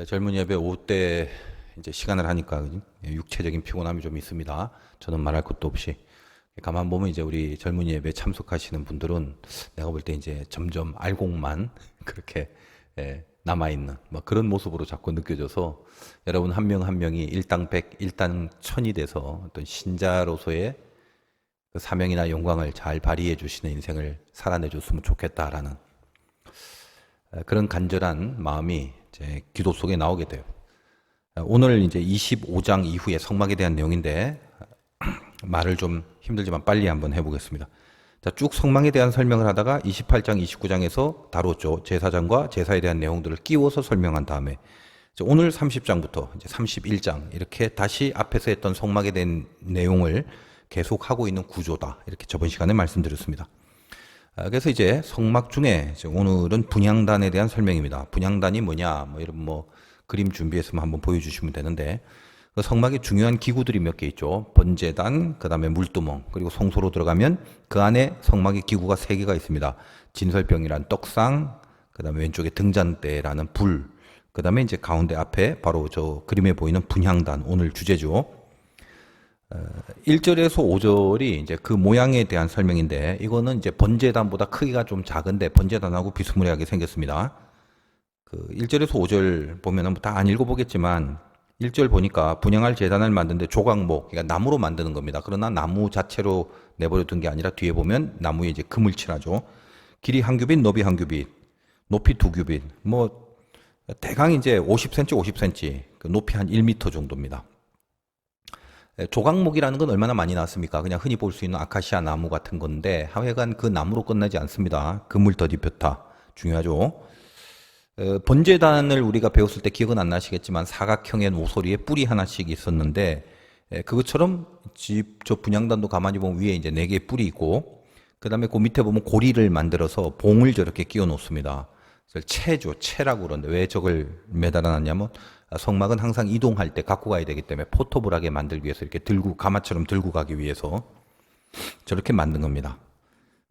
젊은 예배 오후 때 이제 시간을 하니까 육체적인 피곤함이 좀 있습니다. 저는 말할 것도 없이 가만 보면 이제 우리 젊은 예배 참석하시는 분들은 내가 볼 때 이제 점점 알곡만 그렇게 남아 있는 뭐 그런 모습으로 자꾸 느껴져서 여러분 한 명 한 명이 일당백, 일당천이 돼서 어떤 신자로서의 그 사명이나 영광을 잘 발휘해 주시는 인생을 살아내 줬으면 좋겠다라는 그런 간절한 마음이 제 기도 속에 나오게 돼요. 오늘 이제 25장 이후에 성막에 대한 내용인데 말을 좀 힘들지만 빨리 한번 해보겠습니다. 자, 쭉 성막에 대한 설명을 하다가 28장, 29장에서 다뤘죠. 제사장과 제사에 대한 내용들을 끼워서 설명한 다음에 오늘 30장부터 이제 31장 이렇게 다시 앞에서 했던 성막에 대한 내용을 계속하고 있는 구조다. 이렇게 저번 시간에 말씀드렸습니다. 그래서 이제 성막 중에 오늘은 분향단에 대한 설명입니다. 분향단이 뭐냐, 뭐 이런 그림 준비했으면 한번 보여주시면 되는데 그 성막에 중요한 기구들이 몇 개 있죠. 번제단, 그 다음에 물두멍, 그리고 성소로 들어가면 그 안에 성막의 기구가 3개가 있습니다. 진설병이란 떡상, 그 다음에 왼쪽에 등잔대라는 불, 그 다음에 이제 가운데 앞에 바로 저 그림에 보이는 분향단, 오늘 주제죠. 1절에서 5절이 이제 그 모양에 대한 설명인데 이거는 이제 번제단보다 크기가 좀 작은데 번제단하고 비스무리하게 생겼습니다. 그 1절에서 5절 보면은 다 안 읽어보겠지만 1절 보니까 분향할 제단을 만드는데 조각목, 그러니까 나무로 만드는 겁니다. 그러나 나무 자체로 내버려 둔 게 아니라 뒤에 보면 나무에 이제 금을 칠하죠. 길이 한 규빗, 너비 한 규빗, 높이 2규빗, 뭐 대강 이제 50cm, 50cm, 높이 한 1m 정도입니다. 조각목이라는 건 얼마나 많이 나왔습니까? 그냥 흔히 볼 수 있는 아카시아 나무 같은 건데 하여간 그 나무로 끝나지 않습니다. 금을 더딥혔다. 중요하죠. 번제단을 우리가 배웠을 때 기억은 안 나시겠지만 사각형의 모서리에 뿔이 하나씩 있었는데 그것처럼 저 분향단도 가만히 보면 위에 이제 4개의 뿔이 있고 그 다음에 그 밑에 보면 고리를 만들어서 봉을 저렇게 끼워 놓습니다. 그래서 채죠. 채라고 그러는데 왜 저걸 매달아 놨냐면 성막은 항상 이동할 때 갖고 가야 되기 때문에 포터블하게 만들기 위해서 이렇게 들고 가마처럼 들고 가기 위해서 저렇게 만든 겁니다.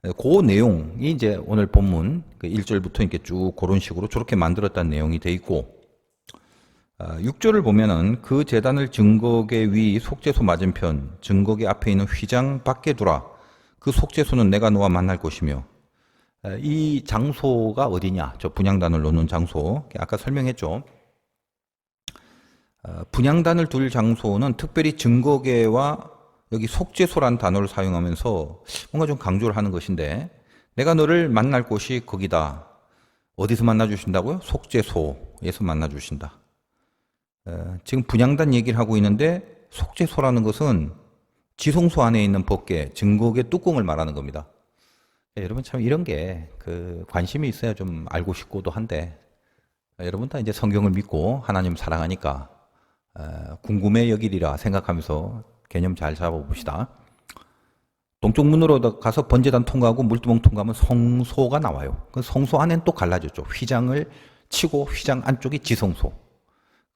그 내용이 이제 오늘 본문 1절부터 이렇게 쭉 그런 식으로 저렇게 만들었다는 내용이 돼 있고 6절을 보면은 그 제단을 증거계 위 속죄소 맞은편 증거계 앞에 있는 휘장 밖에 두라. 그 속죄소는 내가 너와 만날 곳이며 이 장소가 어디냐? 저 분향단을 놓는 장소. 아까 설명했죠. 분향단을 둘 장소는 특별히 증거계와 여기 속죄소란 단어를 사용하면서 뭔가 좀 강조를 하는 것인데 내가 너를 만날 곳이 거기다. 어디서 만나주신다고요? 속죄소에서 만나주신다. 지금 분향단 얘기를 하고 있는데 속죄소라는 것은 지성소 안에 있는 법계, 증거계 뚜껑을 말하는 겁니다. 여러분 참 이런 게 관심이 있어야 좀 알고 싶고도 한데 여러분 다 이제 성경을 믿고 하나님 사랑하니까 궁금해 여기리라 생각하면서 개념 잘 잡아봅시다. 동쪽 문으로 가서 번제단 통과하고 물두멍 통과하면 성소가 나와요. 그 성소 안에는 또 갈라졌죠. 휘장을 치고 휘장 안쪽이 지성소.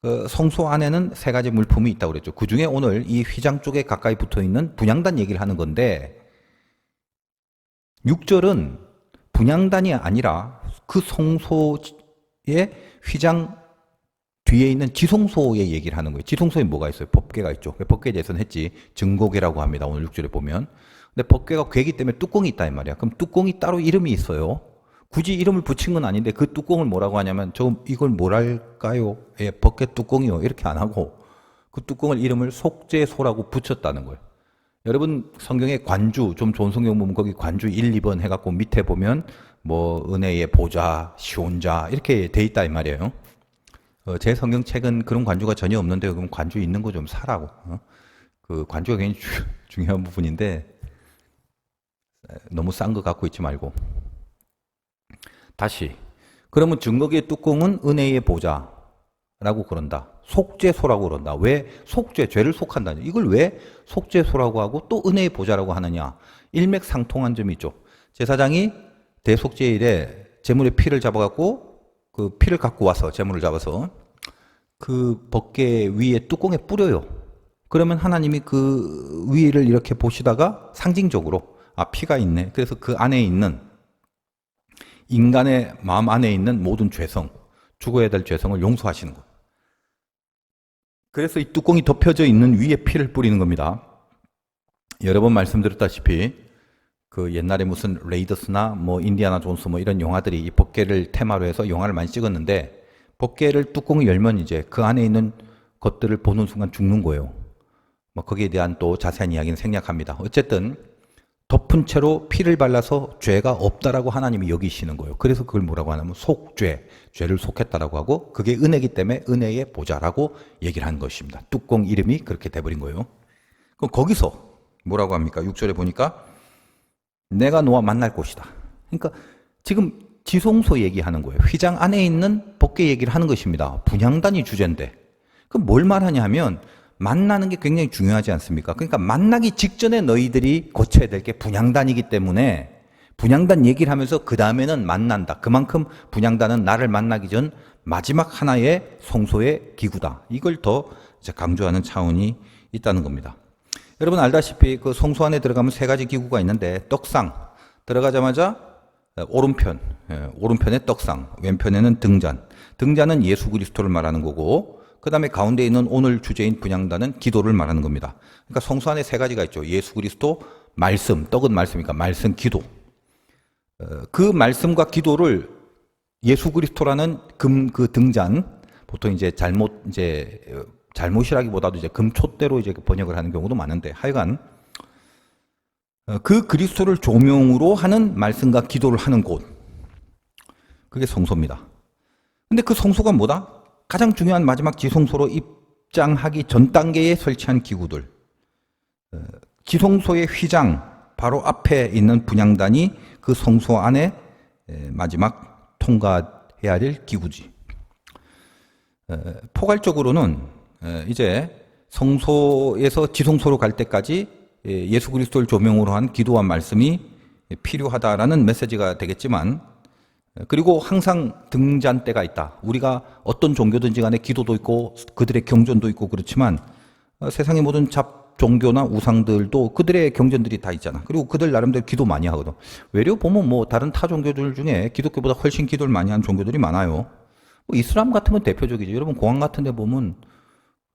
그 성소 안에는 3가지 물품이 있다고 그랬죠. 그 중에 오늘 이 휘장 쪽에 가까이 붙어 있는 분향단 얘기를 하는 건데 6절은 분향단이 아니라 그 성소의 휘장 뒤에 있는 지성소의 얘기를 하는 거예요. 지성소에 뭐가 있어요? 법궤가 있죠. 법궤에 대해서는 했지. 증거궤라고 합니다. 오늘 6절에 보면. 근데 법궤가 궤기 때문에 뚜껑이 있다 이 말이야. 그럼 뚜껑이 따로 이름이 있어요. 굳이 이름을 붙인 건 아닌데 그 뚜껑을 뭐라고 하냐면 이걸 뭐랄까요? 예, 법궤 뚜껑이요. 이렇게 안 하고 그 뚜껑을 이름을 속죄소라고 붙였다는 거예요. 여러분 성경에 관주 좀 좋은 성경 보면 거기 관주 1, 2번 해갖고 밑에 보면 뭐 은혜의 보좌, 시온자 이렇게 돼 있다 이 말이에요. 제 성경책은 그런 관주가 전혀 없는데 그럼 관주 있는 거 좀 사라고. 그 관주가 굉장히 중요한 부분인데 너무 싼 거 갖고 있지 말고. 다시 그러면 증거기의 뚜껑은 은혜의 보좌라고 그런다. 속죄소라고 그런다. 왜 속죄, 죄를 속한다. 이걸 왜 속죄소라고 하고 또 은혜의 보좌라고 하느냐. 일맥상통한 점이 있죠. 제사장이 대속죄일에 제물의 피를 잡아갖고 그 피를 갖고 와서 제물을 잡아서 그 법궤 위에 뚜껑에 뿌려요. 그러면 하나님이 그 위를 이렇게 보시다가 상징적으로 피가 있네. 그래서 그 안에 있는 인간의 마음 안에 있는 모든 죄성, 죽어야 될 죄성을 용서하시는 것. 그래서 이 뚜껑이 덮여져 있는 위에 피를 뿌리는 겁니다. 여러 번 말씀드렸다시피 그 옛날에 무슨 레이더스나 뭐 인디아나 존스 뭐 이런 영화들이 이 법궤를 테마로 해서 영화를 많이 찍었는데, 법궤를 뚜껑을 열면 이제 그 안에 있는 것들을 보는 순간 죽는 거예요. 뭐 거기에 대한 또 자세한 이야기는 생략합니다. 어쨌든 덮은 채로 피를 발라서 죄가 없다라고 하나님이 여기시는 거예요. 그래서 그걸 뭐라고 하냐면 속죄, 죄를 속했다라고 하고, 그게 은혜이기 때문에 은혜의 보좌라고 얘기를 한 것입니다. 뚜껑 이름이 그렇게 돼버린 거예요. 그럼 거기서 뭐라고 합니까? 6절에 보니까 내가 너와 만날 곳이다. 그러니까 지금 지성소 얘기하는 거예요. 휘장 안에 있는 법궤 얘기를 하는 것입니다. 분향단이 주제인데, 그럼 뭘 말하냐 하면 만나는 게 굉장히 중요하지 않습니까? 그러니까 만나기 직전에 너희들이 고쳐야 될 게 분향단이기 때문에 분향단 얘기를 하면서 그 다음에는 만난다. 그만큼 분향단은 나를 만나기 전 마지막 하나의 성소의 기구다. 이걸 더 강조하는 차원이 있다는 겁니다. 여러분 알다시피 그 성소 안에 들어가면 세 가지 기구가 있는데, 떡상 들어가자마자 오른편에 떡상, 왼편에는 등잔. 등잔은 예수 그리스도를 말하는 거고, 그 다음에 가운데 있는 오늘 주제인 분향단은 기도를 말하는 겁니다. 그러니까 성소 안에 세 가지가 있죠. 예수 그리스도, 말씀, 떡은 말씀이니까 말씀, 기도. 그 말씀과 기도를 예수 그리스도라는 그 등잔, 보통 이제 잘못이라기보다도 이제 금촛대로 이제 번역을 하는 경우도 많은데, 하여간 그 그리스도를 조명으로 하는 말씀과 기도를 하는 곳, 그게 성소입니다. 근데 그 성소가 뭐다? 가장 중요한 마지막 지성소로 입장하기 전 단계에 설치한 기구들. 지성소의 휘장 바로 앞에 있는 분향단이 그 성소 안에 마지막 통과해야 될 기구지. 포괄적으로는 이제 성소에서 지성소로 갈 때까지 예수 그리스도를 조명으로 한 기도와 말씀이 필요하다라는 메시지가 되겠지만, 그리고 항상 등잔대가 있다. 우리가 어떤 종교든지 간에 기도도 있고 그들의 경전도 있고 그렇지만, 세상의 모든 종교나 우상들도 그들의 경전들이 다 있잖아. 그리고 그들 나름대로 기도 많이 하거든. 외려 보면 뭐 다른 타 종교들 중에 기독교보다 훨씬 기도를 많이 하는 종교들이 많아요. 뭐 이슬람 같은 건 대표적이죠. 여러분 공항 같은 데 보면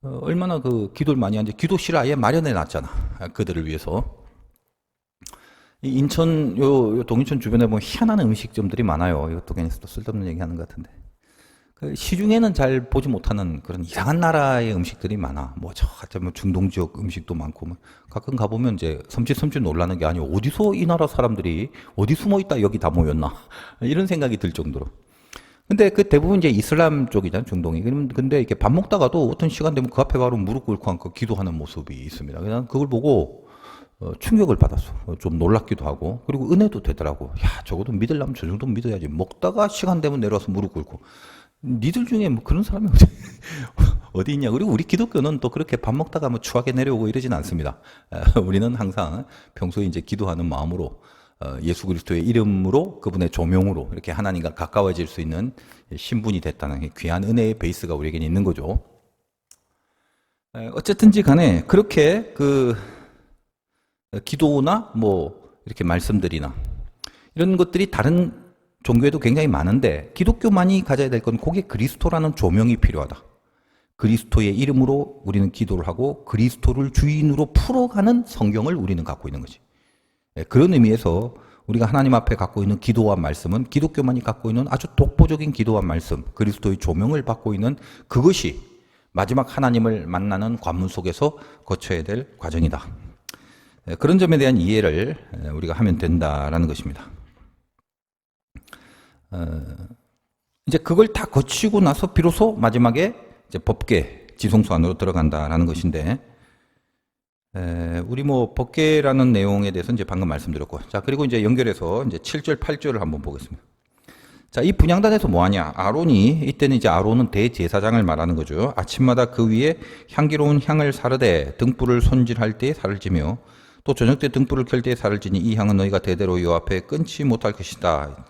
얼마나 그 기도를 많이 하는지, 기도실 아예 마련해 놨잖아. 그들을 위해서. 이 인천, 요 동인천 주변에 보면 희한한 음식점들이 많아요. 이것도 괜히 또 쓸데없는 얘기 하는 것 같은데. 그 시중에는 잘 보지 못하는 그런 이상한 나라의 음식들이 많아. 뭐, 뭐 중동 지역 음식도 많고, 뭐 가끔 가보면 이제 섬찟 놀라는 게 아니고, 어디서 이 나라 사람들이 어디 숨어 있다 여기 다 모였나? 이런 생각이 들 정도로. 근데 그 대부분 이제 이슬람 쪽이잖아, 중동이. 근데 이렇게 밥 먹다가도 어떤 시간 되면 그 앞에 바로 무릎 꿇고 앉고 기도하는 모습이 있습니다. 그냥 그걸 보고 충격을 받았어. 좀 놀랍기도 하고, 그리고 은혜도 되더라고. 야, 적어도 믿으려면 저 정도 믿어야지. 먹다가 시간 되면 내려와서 무릎 꿇고. 니들 중에 뭐 그런 사람이 어디 있냐. 그리고 우리 기독교는 또 그렇게 밥 먹다가 뭐 추하게 내려오고 이러진 않습니다. 우리는 항상 평소에 이제 기도하는 마음으로 예수 그리스도의 이름으로, 그분의 조명으로 이렇게 하나님과 가까워질 수 있는 신분이 됐다는 귀한 은혜의 베이스가 우리에게는 있는 거죠. 어쨌든지 간에 그렇게 그 기도나 뭐 이렇게 말씀들이나 이런 것들이 다른 종교에도 굉장히 많은데, 기독교만이 가져야 될 건 그게 그리스도라는 조명이 필요하다. 그리스도의 이름으로 우리는 기도를 하고 그리스도를 주인으로 풀어가는 성경을 우리는 갖고 있는 거지. 그런 의미에서 우리가 하나님 앞에 갖고 있는 기도와 말씀은 기독교만이 갖고 있는 아주 독보적인 기도와 말씀, 그리스도의 조명을 받고 있는 그것이 마지막 하나님을 만나는 관문 속에서 거쳐야 될 과정이다. 그런 점에 대한 이해를 우리가 하면 된다라는 것입니다. 이제 그걸 다 거치고 나서 비로소 마지막에 이제 법궤, 지성소 안으로 들어간다라는 것인데, 우리 뭐 법궤라는 내용에 대해서 이제 방금 말씀드렸고, 자, 그리고 이제 연결해서 이제 7절, 8절을 한번 보겠습니다. 자, 이 분향단에서 뭐 하냐? 아론이, 이때는 이제 아론은 대제사장을 말하는 거죠. 아침마다 그 위에 향기로운 향을 사르되 등불을 손질할 때에 살을 지며 또 저녁 때 등불을 켤 때에 살을 지니 이 향은 너희가 대대로 여 앞에 끊지 못할 것이다.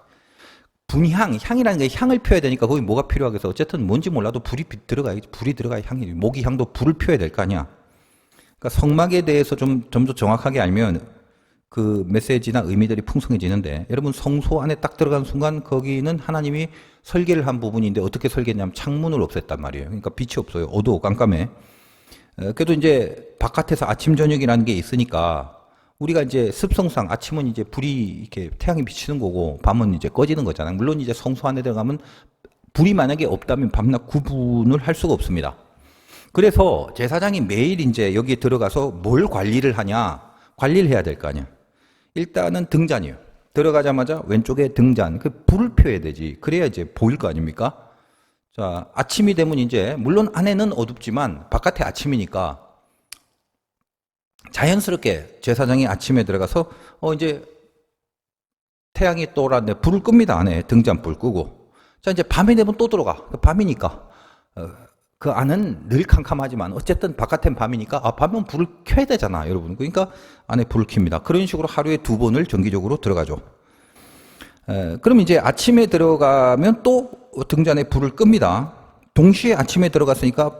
향이라는 게 향을 피워야 되니까 거기 뭐가 필요하겠어? 어쨌든 뭔지 몰라도 불이 들어가야 향이, 모기 향도 불을 피워야 될 거 아니야. 그러니까 성막에 대해서 좀 더 정확하게 알면 그 메시지나 의미들이 풍성해지는데, 여러분 성소 안에 딱 들어간 순간 거기는 하나님이 설계를 한 부분인데 어떻게 설계했냐면 창문을 없앴단 말이에요. 그러니까 빛이 없어요. 어두워 깜깜해. 그래도 이제 바깥에서 아침 저녁이라는 게 있으니까 우리가 이제 습성상 아침은 이제 불이 이렇게 태양이 비치는 거고 밤은 이제 꺼지는 거잖아요. 물론 이제 성소 안에 들어가면 불이 만약에 없다면 밤낮 구분을 할 수가 없습니다. 그래서 제사장이 매일 이제 여기에 들어가서 뭘 관리를 하냐? 관리를 해야 될 거 아니야. 일단은 등잔이에요. 들어가자마자 왼쪽에 등잔, 그 불을 펴야 되지. 그래야 이제 보일 거 아닙니까? 자, 아침이 되면 이제, 물론 안에는 어둡지만 바깥에 아침이니까 자연스럽게 제사장이 아침에 들어가서, 이제 태양이 떠오르는데 불을 끕니다. 안에 등잔불 끄고. 자, 이제 밤이 되면 또 들어가. 밤이니까. 그 안은 늘 캄캄하지만 어쨌든 바깥엔 밤이니까 밤은 불을 켜야 되잖아, 여러분. 그러니까 안에 불을 켭니다. 그런 식으로 하루에 2번을 정기적으로 들어가죠. 그럼 이제 아침에 들어가면 또 등잔에 불을 끕니다. 동시에 아침에 들어갔으니까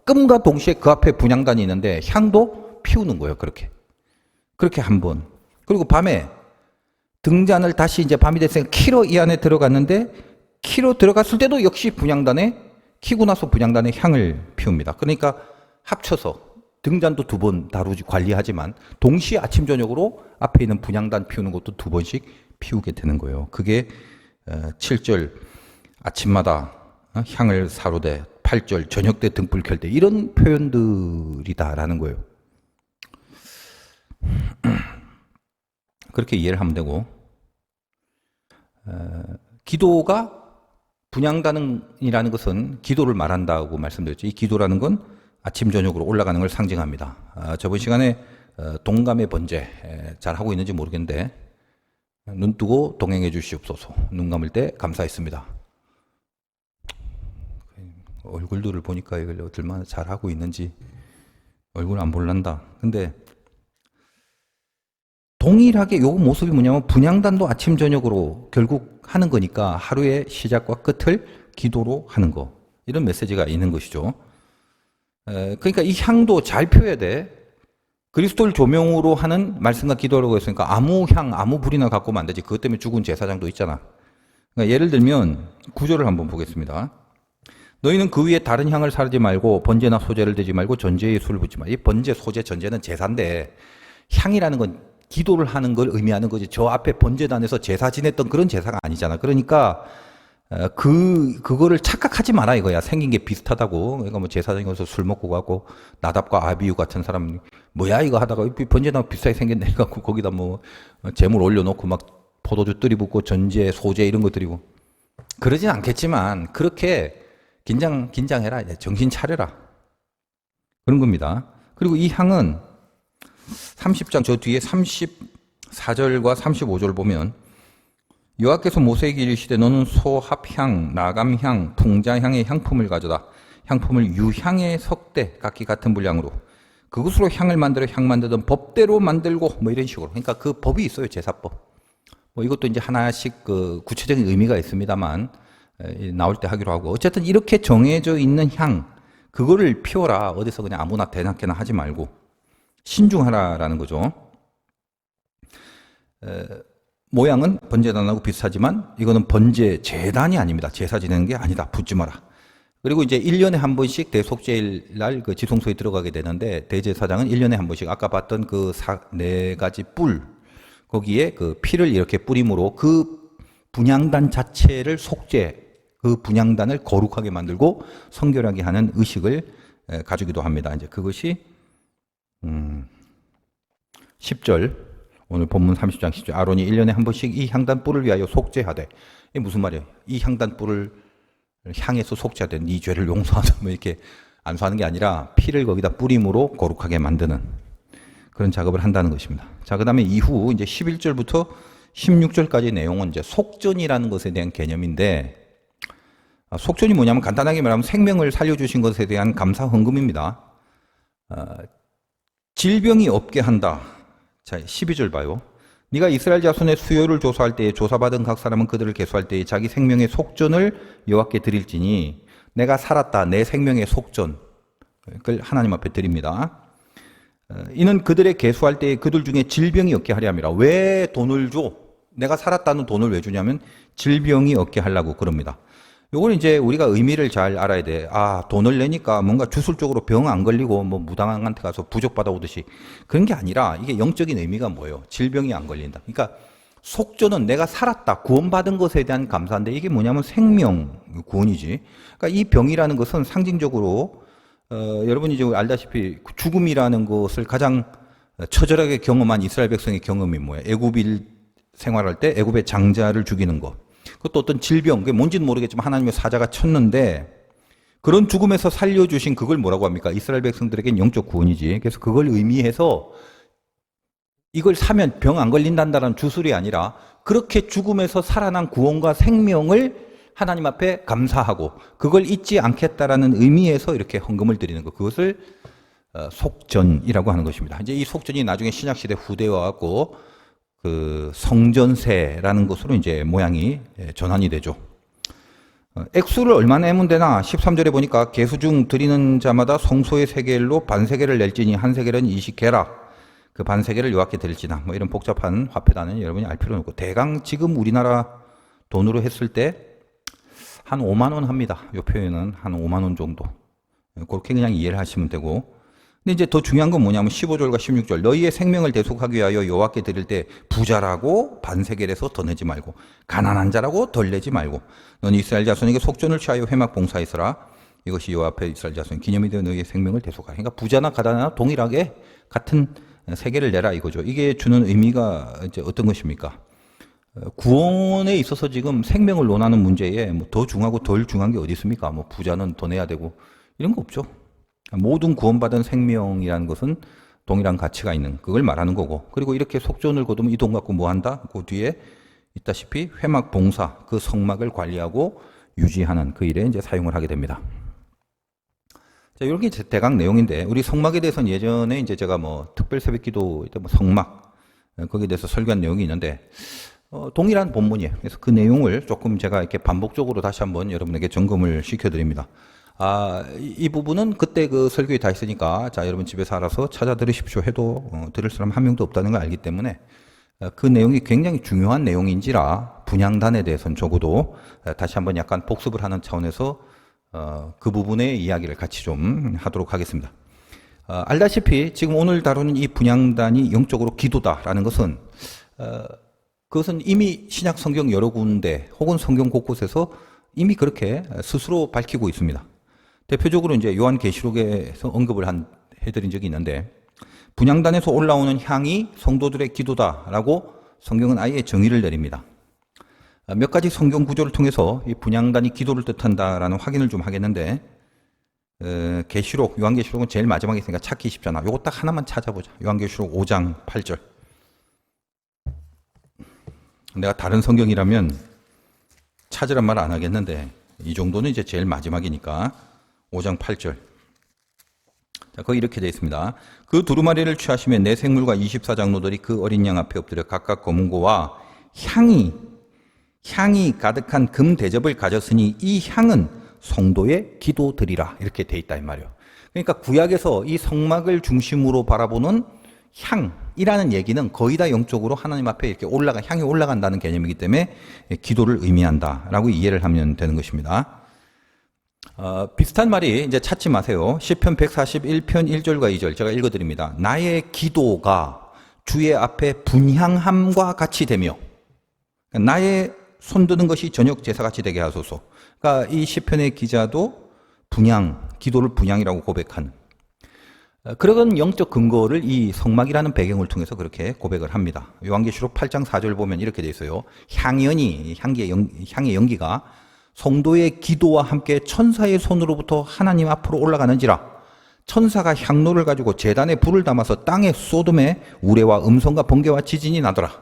끔과 동시에 그 앞에 분향단이 있는데 향도 피우는 거예요. 그렇게 한 번. 그리고 밤에 등잔을 다시 이제 밤이 됐으니까 키로 이 안에 들어갔는데 키로 들어갔을 때도 역시 분향단에 키고 나서 분향단에 향을 피웁니다. 그러니까 합쳐서 등잔도 2번 다루지 관리하지만 동시에 아침 저녁으로 앞에 있는 분향단 피우는 것도 2번씩 피우게 되는 거예요. 그게 7절 아침마다 향을 사로되 8절 저녁 때 등불 켤 때 이런 표현들이다라는 거예요. 그렇게 이해를 하면 되고 기도가 분향단이라는 것은 기도를 말한다고 말씀드렸죠. 이 기도라는 건 아침 저녁으로 올라가는 걸 상징합니다. 저번 시간에 동감의 번제 잘 하고 있는지 모르겠는데 눈 뜨고 동행해 주시옵소서. 눈 감을 때 감사했습니다. 얼굴들을 보니까 이걸 얼마나 잘 하고 있는지 얼굴 안 볼란다. 근데 동일하게 요 모습이 뭐냐면 분향단도 아침 저녁으로 결국 하는 거니까 하루의 시작과 끝을 기도로 하는 거. 이런 메시지가 있는 것이죠. 그러니까 이 향도 잘 펴야 돼. 그리스도를 조명으로 하는 말씀과 기도라고 했으니까 아무 향, 아무 불이나 갖고 오면 안 되지. 그것 때문에 죽은 제사장도 있잖아. 그러니까 예를 들면 구절을 한번 보겠습니다. 너희는 그 위에 다른 향을 사르지 말고 번제나 소제를 대지 말고 전제에 술을 붓지 마. 이 번제, 소제, 전제는 제사인데 향이라는 건 기도를 하는 걸 의미하는 거지. 저 앞에 번제단에서 제사 지냈던 그런 제사가 아니잖아. 그러니까 그거를 착각하지 마라 이거야. 생긴 게 비슷하다고. 그러니까 뭐 제사장이 와서 술 먹고 가고 나답과 아비유 같은 사람 뭐야 이거 하다가 번제단 비슷하게 생겼네 갖고 거기다 뭐 재물 올려놓고 막 포도주 뜨리 붓고 전제, 소제 이런 거 드리고 그러진 않겠지만 그렇게 긴장해라. 정신 차려라. 그런 겁니다. 그리고 이 향은 30장 저 뒤에 34절과 35절 보면 여호와께서 모세에게 이르시되 너는 소합향, 나감향, 풍자향의 향품을 가져다 향품을 유향의 석대 각기 같은 분량으로 그것으로 향을 만들어 향 만들던 법대로 만들고 뭐 이런 식으로. 그러니까 그 법이 있어요. 제사법. 뭐 이것도 이제 하나씩 그 구체적인 의미가 있습니다만 나올 때 하기로 하고 어쨌든 이렇게 정해져 있는 향 그거를 피워라. 어디서 그냥 아무나 대낮게나 하지 말고 신중하라라는 거죠. 모양은 번제단하고 비슷하지만 이거는 번제 제단이 아닙니다. 제사 지내는 게 아니다. 붓지 마라. 그리고 이제 1년에 한 번씩 대속제일 날 그 지성소에 들어가게 되는데 대제사장은 1년에 한 번씩 아까 봤던 그 4가지 뿔 거기에 그 피를 이렇게 뿌림으로 그 분향단 자체를 속죄 그 분향단을 거룩하게 만들고 성결하게 하는 의식을 가지기도 합니다. 이제 그것이 10절 오늘 본문 30장 10절 아론이 1년에 한 번씩 이 향단 뿔을 위하여 속죄하되 이게 무슨 말이에요? 이 향단 뿔을 향해서 속죄하되 네 죄를 용서하자 뭐 이렇게 안수하는 게 아니라 피를 거기다 뿌림으로 거룩하게 만드는 그런 작업을 한다는 것입니다. 자, 그 다음에 이후 이제 11절부터 16절까지 내용은 이제 속전이라는 것에 대한 개념인데 속전이 뭐냐면 간단하게 말하면 생명을 살려주신 것에 대한 감사 헌금입니다. 질병이 없게 한다. 자, 12절 봐요. 네가 이스라엘 자손의 수요를 조사할 때에 조사받은 각 사람은 그들을 계수할 때에 자기 생명의 속전을 여호와께 드릴지니 내가 살았다. 내 생명의 속전을 하나님 앞에 드립니다. 이는 그들의 계수할 때에 그들 중에 질병이 없게 하려 함이라. 왜 돈을 줘? 내가 살았다는 돈을 왜 주냐면 질병이 없게 하려고 그럽니다. 요걸 이제 우리가 의미를 잘 알아야 돼. 아, 돈을 내니까 뭔가 주술적으로 병 안 걸리고 뭐 무당한테 가서 부적받아 오듯이 그런 게 아니라 이게 영적인 의미가 뭐예요? 질병이 안 걸린다. 그러니까 속전은 내가 살았다, 구원받은 것에 대한 감사인데 이게 뭐냐면 생명 구원이지. 그러니까 이 병이라는 것은 상징적으로 여러분이 이제 알다시피 죽음이라는 것을 가장 처절하게 경험한 이스라엘 백성의 경험이 뭐예요? 애굽일 생활할 때 애굽의 장자를 죽이는 것. 그것도 어떤 질병, 그게 뭔지는 모르겠지만 하나님의 사자가 쳤는데 그런 죽음에서 살려주신 그걸 뭐라고 합니까? 이스라엘 백성들에겐 영적 구원이지. 그래서 그걸 의미해서 이걸 사면 병 안 걸린다는 주술이 아니라 그렇게 죽음에서 살아난 구원과 생명을 하나님 앞에 감사하고 그걸 잊지 않겠다라는 의미에서 이렇게 헌금을 드리는 것. 그것을 속전이라고 하는 것입니다. 이제 이 속전이 나중에 신약시대 후대에 와갖고 그 성전세라는 것으로 이제 모양이 전환이 되죠. 액수를 얼마나 내면 되나? 13절에 보니까 계수중 드리는 자마다 성소의 세겔로 반세겔을 낼지니 한 세겔은 20개라. 그 반세겔을 여호와께 드릴지나. 뭐 이런 복잡한 화폐단은 여러분이 알 필요는 없고 대강 지금 우리나라 돈으로 했을 때 한 5만 원 합니다. 이 표현은 한 5만 원 정도. 그렇게 그냥 이해를 하시면 되고. 근데 이제 더 중요한 건 뭐냐면 15절과 16절 너희의 생명을 대속하기 위하여 여호와께 드릴 때 부자라고 반세겔에서 더 내지 말고 가난한 자라고 덜 내지 말고 너는 이스라엘 자손에게 속전을 취하여 회막 봉사했으라 이것이 여호와 앞에 이스라엘 자손 기념이 되어 너희의 생명을 대속하라. 그러니까 부자나 가난하나 동일하게 같은 세겔을 내라 이거죠. 이게 주는 의미가 이제 어떤 것입니까? 구원에 있어서 지금 생명을 논하는 문제에 뭐 더 중하고 덜 중한 게 어디 있습니까? 뭐 부자는 더 내야 되고 이런 거 없죠. 모든 구원받은 생명이라는 것은 동일한 가치가 있는 그걸 말하는 거고 그리고 이렇게 속전을 거두면 이 돈 갖고 뭐 한다? 그 뒤에 있다시피 회막 봉사 그 성막을 관리하고 유지하는 그 일에 이제 사용을 하게 됩니다. 자, 이렇게 대강 내용인데 우리 성막에 대해서는 예전에 이제 제가 뭐 특별 새벽기도 뭐 성막 거기에 대해서 설교한 내용이 있는데 동일한 본문이에요. 그래서 그 내용을 조금 제가 이렇게 반복적으로 다시 한번 여러분에게 점검을 시켜드립니다. 이 부분은 그때 그 설교에 다 있으니까 자 여러분 집에서 알아서 찾아 들으십시오 해도 들을 사람 한 명도 없다는 걸 알기 때문에 그 내용이 굉장히 중요한 내용인지라 분향단에 대해서는 적어도 다시 한번 약간 복습을 하는 차원에서 그 부분의 이야기를 같이 좀 하도록 하겠습니다. 알다시피 지금 오늘 다루는 이 분향단이 영적으로 기도다라는 것은 그것은 이미 신약 성경 여러 군데 혹은 성경 곳곳에서 이미 그렇게 스스로 밝히고 있습니다. 대표적으로 이제 요한계시록에서 언급을 해드린 적이 있는데 분향단에서 올라오는 향이 성도들의 기도다라고 성경은 아예 정의를 내립니다. 몇 가지 성경 구조를 통해서 이 분향단이 기도를 뜻한다라는 확인을 좀 하겠는데 요한계시록은 제일 마지막에 있으니까 찾기 쉽잖아. 요거 딱 하나만 찾아보자. 요한계시록 5장 8절. 내가 다른 성경이라면 찾으란 말 안 하겠는데 이 정도는 이제 제일 마지막이니까 5장 8절. 자, 거기 이렇게 되어 있습니다. 그 두루마리를 취하시며 내 생물과 24장로들이 그 어린 양 앞에 엎드려 각각 검은고와 향이 가득한 금 대접을 가졌으니 이 향은 성도의 기도드리라 이렇게 되어 있다 이 말이에요. 그러니까 구약에서 이 성막을 중심으로 바라보는 향이라는 얘기는 거의 다 영적으로 하나님 앞에 이렇게 향이 올라간다는 개념이기 때문에 기도를 의미한다라고 이해를 하면 되는 것입니다. 비슷한 말이 이제 찾지 마세요. 시편 141편 1절과 2절 제가 읽어드립니다. 나의 기도가 주의 앞에 분향함과 같이 되며 나의 손드는 것이 저녁 제사같이 되게 하소서. 그러니까 이 시편의 기자도 기도를 분향이라고 고백한 그런 영적 근거를 이 성막이라는 배경을 통해서 그렇게 고백을 합니다. 요한계시록 8장 4절 보면 이렇게 돼 있어요. 향의 연기가 성도의 기도와 함께 천사의 손으로부터 하나님 앞으로 올라가는지라 천사가 향로를 가지고 제단에 불을 담아서 땅에 쏟음에 우레와 음성과 번개와 지진이 나더라.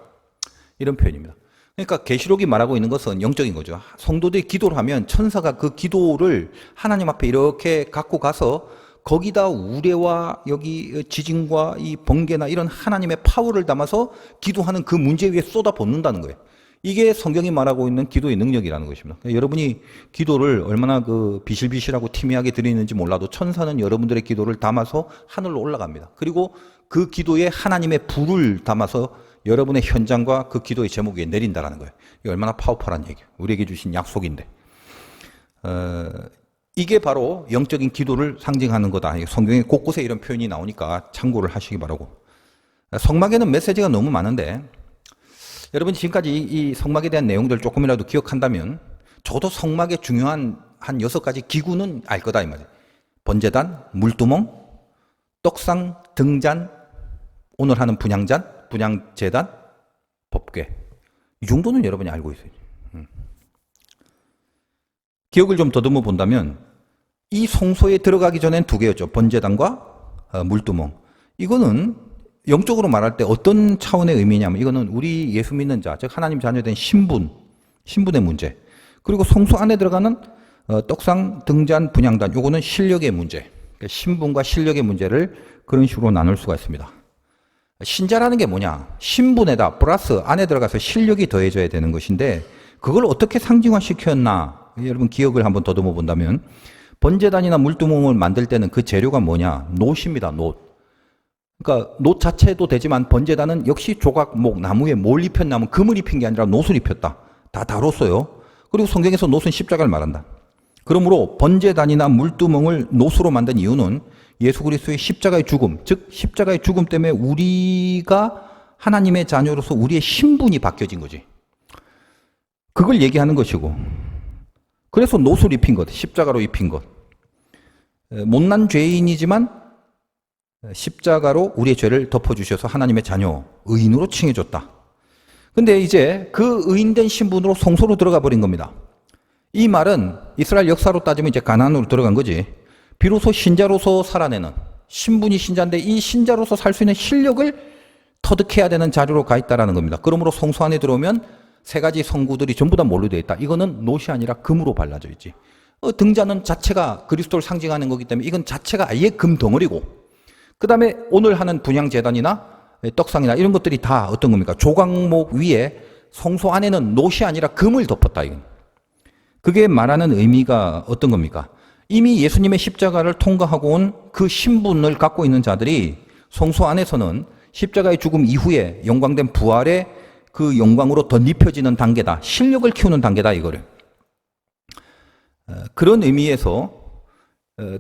이런 표현입니다. 그러니까 계시록이 말하고 있는 것은 영적인 거죠. 성도들이 기도를 하면 천사가 그 기도를 하나님 앞에 이렇게 갖고 가서 거기다 우레와 여기 지진과 이 번개나 이런 하나님의 파워를 담아서 기도하는 그 문제 위에 쏟아 붓는다는 거예요. 이게 성경이 말하고 있는 기도의 능력이라는 것입니다. 그러니까 여러분이 기도를 얼마나 그 비실비실하고 티미하게 드리는지 몰라도 천사는 여러분들의 기도를 담아서 하늘로 올라갑니다. 그리고 그 기도에 하나님의 불을 담아서 여러분의 현장과 그 기도의 제목 위에 내린다는 거예요. 이게 얼마나 파워풀한 얘기예요. 우리에게 주신 약속인데. 이게 바로 영적인 기도를 상징하는 거다. 성경에 곳곳에 이런 표현이 나오니까 참고를 하시기 바라고. 성막에는 메시지가 너무 많은데 여러분 지금까지 이 성막에 대한 내용들 조금이라도 기억한다면 적어도 성막의 중요한 한 6가지 기구는 알 거다 이 말이에요. 번제단, 물두멍, 떡상, 등잔, 오늘 하는 분향잔, 분향제단, 법궤. 이 정도는 여러분이 알고 있어요. 기억을 좀 더듬어 본다면 이 성소에 들어가기 전엔 2개였죠. 번제단과 물두멍. 이거는 영적으로 말할 때 어떤 차원의 의미냐면 이거는 우리 예수 믿는 자, 즉 하나님 자녀된 신분의 문제. 그리고 성소 안에 들어가는 떡상, 등잔, 분향단. 요거는 실력의 문제. 그러니까 신분과 실력의 문제를 그런 식으로 나눌 수가 있습니다. 신자라는 게 뭐냐? 신분에다 플러스 안에 들어가서 실력이 더해져야 되는 것인데 그걸 어떻게 상징화시켰나? 여러분 기억을 한번 더듬어 본다면 번제단이나 물두멍을 만들 때는 그 재료가 뭐냐? 놋입니다. 놋. 그러니까 놋 자체도 되지만 번제단은 역시 조각목, 나무에 뭘 입혔냐면 금을 입힌 게 아니라 놋을 입혔다. 다 다뤘어요. 그리고 성경에서 놋은 십자가를 말한다. 그러므로 번제단이나 물두멍을 놋으로 만든 이유는 예수 그리스도의 십자가의 죽음, 즉 십자가의 죽음 때문에 우리가 하나님의 자녀로서 우리의 신분이 바뀌어진 거지. 그걸 얘기하는 것이고 그래서 놋을 입힌 것, 십자가로 입힌 것. 못난 죄인이지만 십자가로 우리의 죄를 덮어주셔서 하나님의 자녀, 의인으로 칭해줬다. 근데 이제 그 의인된 신분으로 성소로 들어가 버린 겁니다. 이 말은 이스라엘 역사로 따지면 이제 가나안으로 들어간 거지. 비로소 신자로서 살아내는, 신분이 신자인데 이 신자로서 살 수 있는 실력을 터득해야 되는 자리로 가 있다는 겁니다. 그러므로 성소 안에 들어오면 3가지 성구들이 전부 다 뭘로 되어 있다. 이거는 놋이 아니라 금으로 발라져 있지. 등잔은 자체가 그리스도를 상징하는 거기 때문에 이건 자체가 아예 금 덩어리고 그 다음에 오늘 하는 분향제단이나 떡상이나 이런 것들이 다 어떤 겁니까? 조각목 위에 성소 안에는 놋이 아니라 금을 덮었다. 이건. 그게 말하는 의미가 어떤 겁니까? 이미 예수님의 십자가를 통과하고 온 그 신분을 갖고 있는 자들이 성소 안에서는 십자가의 죽음 이후에 영광된 부활의 그 영광으로 덧입혀지는 단계다. 실력을 키우는 단계다. 이거를. 그런 의미에서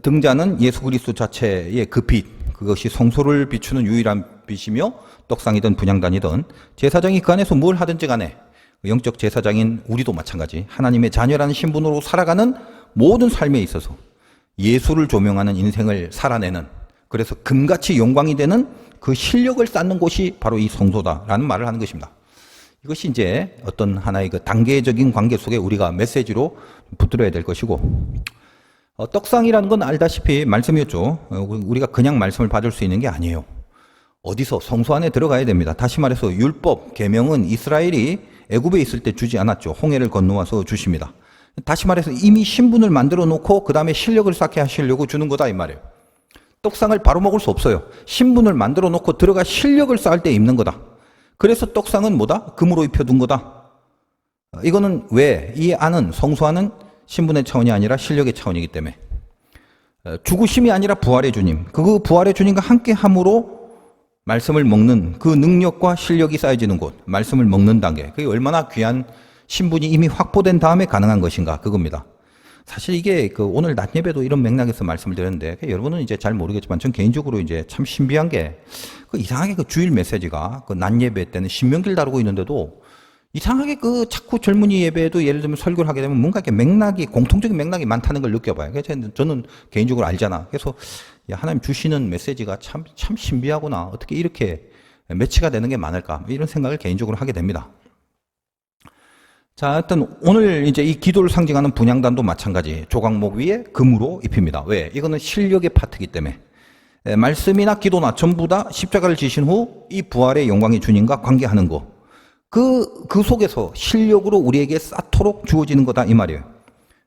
등잔은 예수 그리스도 자체의 그 빛, 그것이 성소를 비추는 유일한 빛이며 떡상이든 분향단이든 제사장이 그 안에서 뭘 하든지 간에 영적 제사장인 우리도 마찬가지 하나님의 자녀라는 신분으로 살아가는 모든 삶에 있어서 예수를 조명하는 인생을 살아내는 그래서 금같이 영광이 되는 그 실력을 쌓는 곳이 바로 이 성소다라는 말을 하는 것입니다. 이것이 이제 어떤 하나의 그 단계적인 관계 속에 우리가 메시지로 붙들어야 될 것이고 떡상이라는 건 알다시피 말씀이었죠. 우리가 그냥 말씀을 받을 수 있는 게 아니에요. 어디서 성소 안에 들어가야 됩니다. 다시 말해서 율법, 계명은 이스라엘이 애굽에 있을 때 주지 않았죠. 홍해를 건너와서 주십니다. 다시 말해서 이미 신분을 만들어 놓고 그 다음에 실력을 쌓게 하시려고 주는 거다 이 말이에요. 떡상을 바로 먹을 수 없어요. 신분을 만들어 놓고 들어가 실력을 쌓을 때 입는 거다. 그래서 떡상은 뭐다? 금으로 입혀둔 거다. 이거는 왜? 이 안은 성소 안은 신분의 차원이 아니라 실력의 차원이기 때문에 죽으심이 아니라 부활의 주님, 그 부활의 주님과 함께 함으로 말씀을 먹는 그 능력과 실력이 쌓여지는 곳, 말씀을 먹는 단계. 그게 얼마나 귀한 신분이 이미 확보된 다음에 가능한 것인가 그겁니다. 사실 이게 그 오늘 낮 예배도 이런 맥락에서 말씀을 드렸는데 여러분은 이제 잘 모르겠지만 전 개인적으로 이제 참 신비한 게 그 이상하게 그 주일 메시지가 그 낮 예배 때는 신명기를 다루고 있는데도 이상하게 그 자꾸 젊은이 예배에도 예를 들면 설교를 하게 되면 뭔가 이렇게 맥락이 공통적인 맥락이 많다는 걸 느껴봐요. 그래서 저는 개인적으로 알잖아. 그래서 야, 하나님 주시는 메시지가 참 신비하구나. 어떻게 이렇게 매치가 되는 게 많을까? 이런 생각을 개인적으로 하게 됩니다. 자, 하여튼 오늘 이제 이 기도를 상징하는 분향단도 마찬가지. 조각목 위에 금으로 입힙니다. 왜? 이거는 실력의 파트이기 때문에. 말씀이나 기도나 전부 다 십자가를 지신 후 이 부활의 영광의 주님과 관계하는 거. 그 속에서 실력으로 우리에게 쌓도록 주어지는 거다 이 말이에요.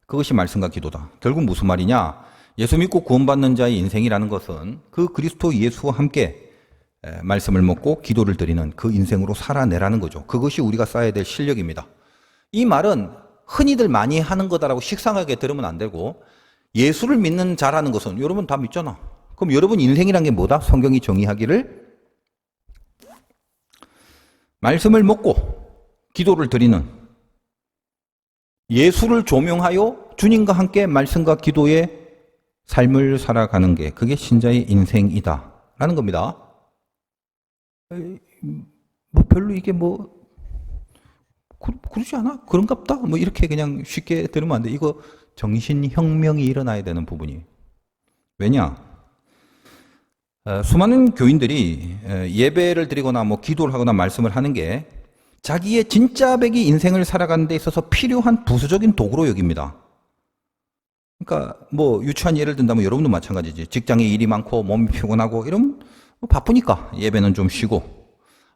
그것이 말씀과 기도다. 결국 무슨 말이냐? 예수 믿고 구원받는 자의 인생이라는 것은 그 그리스도 예수와 함께 말씀을 먹고 기도를 드리는 그 인생으로 살아내라는 거죠. 그것이 우리가 쌓아야 될 실력입니다. 이 말은 흔히들 많이 하는 거다라고 식상하게 들으면 안 되고 예수를 믿는 자라는 것은 여러분 다 믿잖아. 그럼 여러분 인생이란 게 뭐다? 성경이 정의하기를 말씀을 먹고 기도를 드리는 예수를 조명하여 주님과 함께 말씀과 기도의 삶을 살아가는 게 그게 신자의 인생이다 라는 겁니다. 뭐 별로 이게 뭐 그러지 않아? 그런갑다? 뭐 이렇게 그냥 쉽게 들으면 안 돼. 이거 정신혁명이 일어나야 되는 부분이. 왜냐? 수많은 교인들이 예배를 드리거나 뭐 기도를 하거나 말씀을 하는 게 자기의 진짜 백이 인생을 살아가는 데 있어서 필요한 부수적인 도구로 여깁니다. 그러니까 뭐 유치한 예를 든다면 여러분도 마찬가지지. 직장에 일이 많고 몸이 피곤하고 이러면 뭐 바쁘니까 예배는 좀 쉬고,